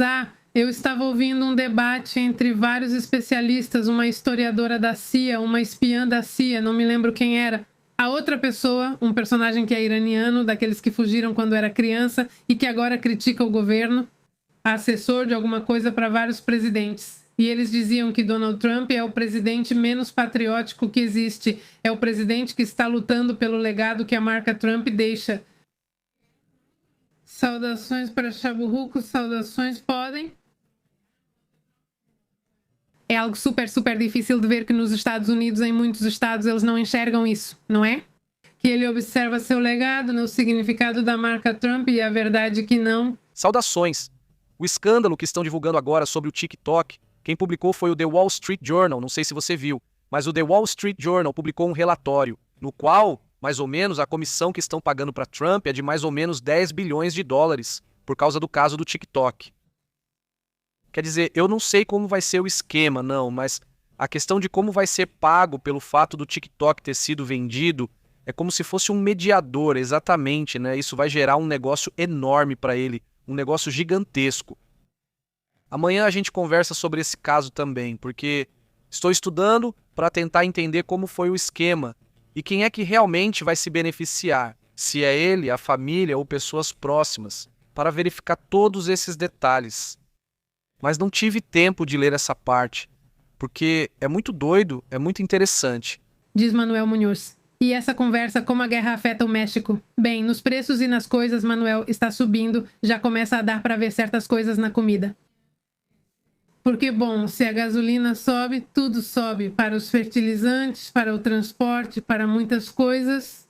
Speaker 2: eu estava ouvindo um debate entre vários especialistas, uma historiadora da CIA, uma espiã da CIA, não me lembro quem era. A outra pessoa, um personagem que é iraniano, daqueles que fugiram quando era criança e que agora critica o governo, assessor de alguma coisa para vários presidentes. E eles diziam que Donald Trump é o presidente menos patriótico que existe. É o presidente que está lutando pelo legado que a marca Trump deixa. Saudações para Chaburruco, saudações podem. É algo super, super difícil de ver que nos Estados Unidos, em muitos estados, eles não enxergam isso, não é? Que ele observa seu legado, no significado da marca Trump e a verdade que não.
Speaker 1: Saudações. O escândalo que estão divulgando agora sobre o TikTok, quem publicou foi o The Wall Street Journal, não sei se você viu, mas o The Wall Street Journal publicou um relatório, no qual, mais ou menos, a comissão que estão pagando para Trump é de mais ou menos 10 bilhões de dólares, por causa do caso do TikTok. Quer dizer, eu não sei como vai ser o esquema, não, mas a questão de como vai ser pago pelo fato do TikTok ter sido vendido é como se fosse um mediador, exatamente, né? Isso vai gerar um negócio enorme para ele, um negócio gigantesco. Amanhã a gente conversa sobre esse caso também, porque estou estudando para tentar entender como foi o esquema e quem é que realmente vai se beneficiar, se é ele, a família ou pessoas próximas, para verificar todos esses detalhes. Mas não tive tempo de ler essa parte, porque é muito doido, é muito interessante.
Speaker 2: Diz Manuel Munhoz. E essa conversa, como a guerra afeta o México? Bem, nos preços e nas coisas, Manuel, está subindo, já começa a dar para ver certas coisas na comida. Porque, bom, se a gasolina sobe, tudo sobe, para os fertilizantes, para o transporte, para muitas coisas.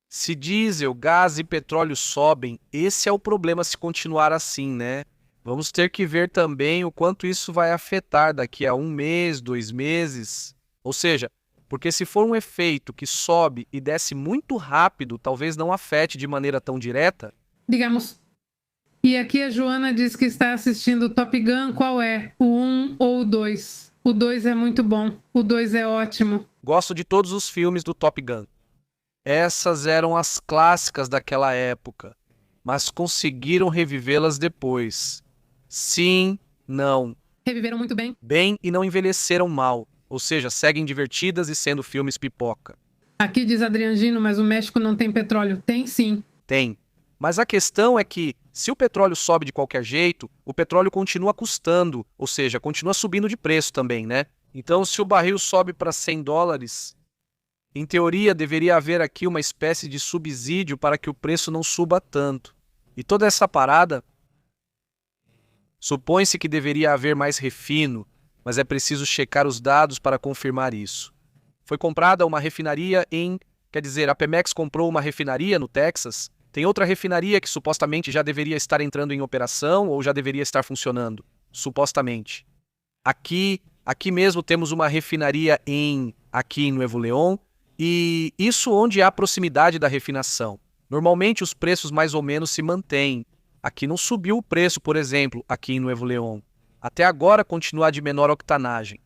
Speaker 1: Se diesel, gás e petróleo sobem, esse é o problema se continuar assim, né? Vamos ter que ver também o quanto isso vai afetar daqui a 1 mês, 2 meses. Ou seja, porque se for um efeito que sobe e desce muito rápido, talvez não afete de maneira tão direta.
Speaker 2: Digamos. E aqui a Joana diz que está assistindo Top Gun. Qual é? O 1 ou o 2? O 2 é muito bom. O 2 é ótimo.
Speaker 1: Gosto de todos os filmes do Top Gun. Essas eram as clássicas daquela época, mas conseguiram revivê-las depois. Sim, não.
Speaker 2: Reviveram muito bem.
Speaker 1: Bem e não envelheceram mal, ou seja, seguem divertidas e sendo filmes pipoca.
Speaker 2: Aqui diz Adrian Gino, mas o México não tem petróleo. Tem sim.
Speaker 1: Tem. Mas a questão é que, se o petróleo sobe de qualquer jeito, o petróleo continua custando, ou seja, continua subindo de preço também, né? Então, se o barril sobe para $100, em teoria deveria haver aqui uma espécie de subsídio para que o preço não suba tanto. E toda essa parada, supõe-se que deveria haver mais refino, mas é preciso checar os dados para confirmar isso. Foi comprada uma refinaria a Pemex comprou uma refinaria no Texas. Tem outra refinaria que supostamente já deveria estar entrando em operação ou já deveria estar funcionando, supostamente. Aqui mesmo temos uma refinaria aqui em Nuevo León, e isso onde há proximidade da refinação. Normalmente os preços mais ou menos se mantêm. Aqui não subiu o preço, por exemplo, aqui em Nuevo León. Até agora continua de menor octanagem.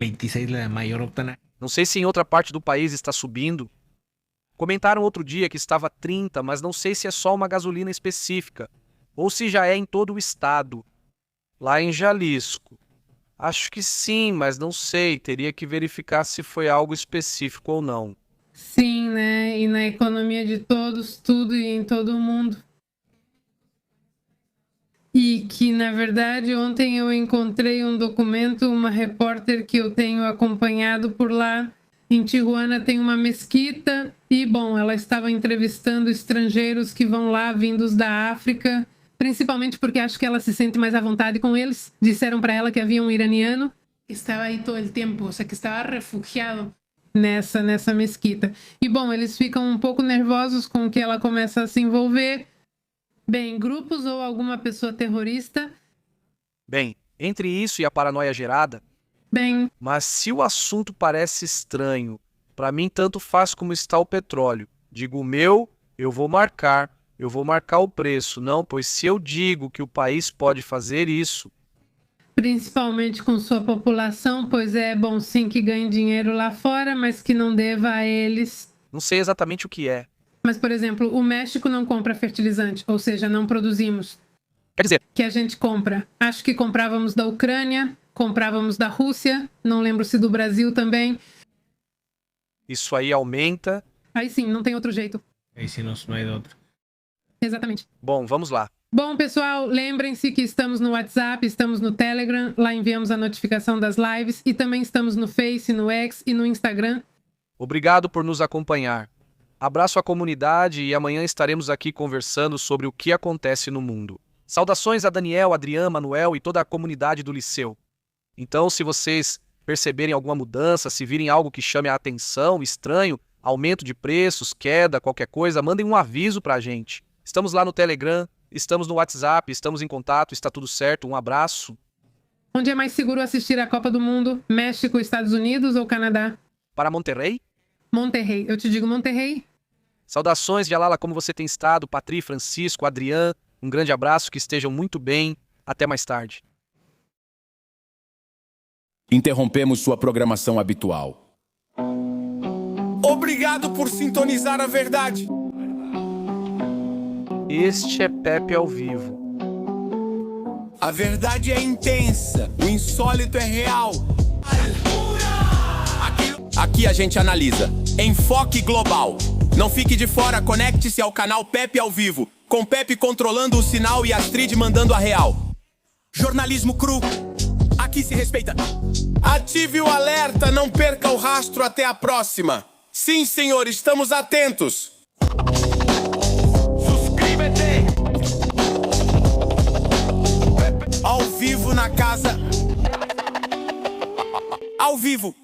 Speaker 3: 26 la de mayor octanaje.
Speaker 1: Não sei se em outra parte do país está subindo. Comentaram outro dia que estava 30, mas não sei se é só uma gasolina específica, ou se já é em todo o estado. Lá em Jalisco. Acho que sim, mas não sei. Teria que verificar se foi algo específico ou não.
Speaker 2: Sim, né? E na economia de todos, tudo e em todo o mundo. E que, na verdade, ontem eu encontrei um documento, uma repórter que eu tenho acompanhado por lá. Em Tijuana tem uma mesquita e, bom, ela estava entrevistando estrangeiros que vão lá, vindos da África, principalmente porque acho que ela se sente mais à vontade com eles. Disseram para ela que havia um iraniano que estava aí todo o tempo, ou seja, que estava refugiado nessa mesquita. E, bom, eles ficam um pouco nervosos com que ela começa a se envolver. Bem, grupos ou alguma pessoa terrorista?
Speaker 1: Bem, entre isso e a paranoia gerada,
Speaker 2: Bem,
Speaker 1: mas se o assunto parece estranho, para mim tanto faz como está o petróleo. Digo o meu, eu vou marcar o preço. Não, pois se eu digo que o país pode fazer isso...
Speaker 2: principalmente com sua população, pois é bom sim que ganhe dinheiro lá fora, mas que não deva a eles.
Speaker 1: Não sei exatamente o que é.
Speaker 2: Mas, por exemplo, o México não compra fertilizante, ou seja, não produzimos.
Speaker 1: Quer dizer,
Speaker 2: Que a gente compra. Acho que comprávamos da Ucrânia, comprávamos da Rússia, não lembro se do Brasil também.
Speaker 1: isso aí aumenta...
Speaker 2: Aí sim, não tem outro jeito.
Speaker 3: Ahí sí no hay de otro.
Speaker 2: Exatamente.
Speaker 1: Bom, vamos lá.
Speaker 2: Bom, pessoal, lembrem-se que estamos no WhatsApp, estamos no Telegram, lá enviamos a notificação das lives e também estamos no Face, no X e no Instagram.
Speaker 1: Obrigado por nos acompanhar. Abraço à comunidade e amanhã estaremos aqui conversando sobre o que acontece no mundo. Saudações a Daniel, Adriano, Manuel e toda a comunidade do Liceu. Então, se vocês perceberem alguma mudança, se virem algo que chame a atenção, estranho, aumento de preços, queda, qualquer coisa, mandem um aviso pra gente. Estamos lá no Telegram, estamos no WhatsApp, estamos em contato, está tudo certo, um abraço.
Speaker 2: Onde é mais seguro assistir a Copa do Mundo? México, Estados Unidos ou Canadá?
Speaker 1: Para Monterrey?
Speaker 2: Monterrey. Eu te digo Monterrey.
Speaker 1: Saudações, Jalala, como você tem estado? Patri, Francisco, Adriano, um grande abraço, que estejam muito bem. Até mais tarde.
Speaker 9: Interrompemos sua programação habitual.
Speaker 10: Obrigado por sintonizar a verdade.
Speaker 1: Este é Pepe ao vivo.
Speaker 10: A verdade é intensa, o insólito é real. Aqui a gente analisa. Enfoque global. Não fique de fora, conecte-se ao canal Pepe ao vivo, com Pepe controlando o sinal e Astrid mandando a real. Jornalismo cru, aqui se respeita. Ative o alerta, não perca o rastro, até a próxima. Sim, senhor, estamos atentos. Suscríbete. Ao vivo na casa. Ao vivo.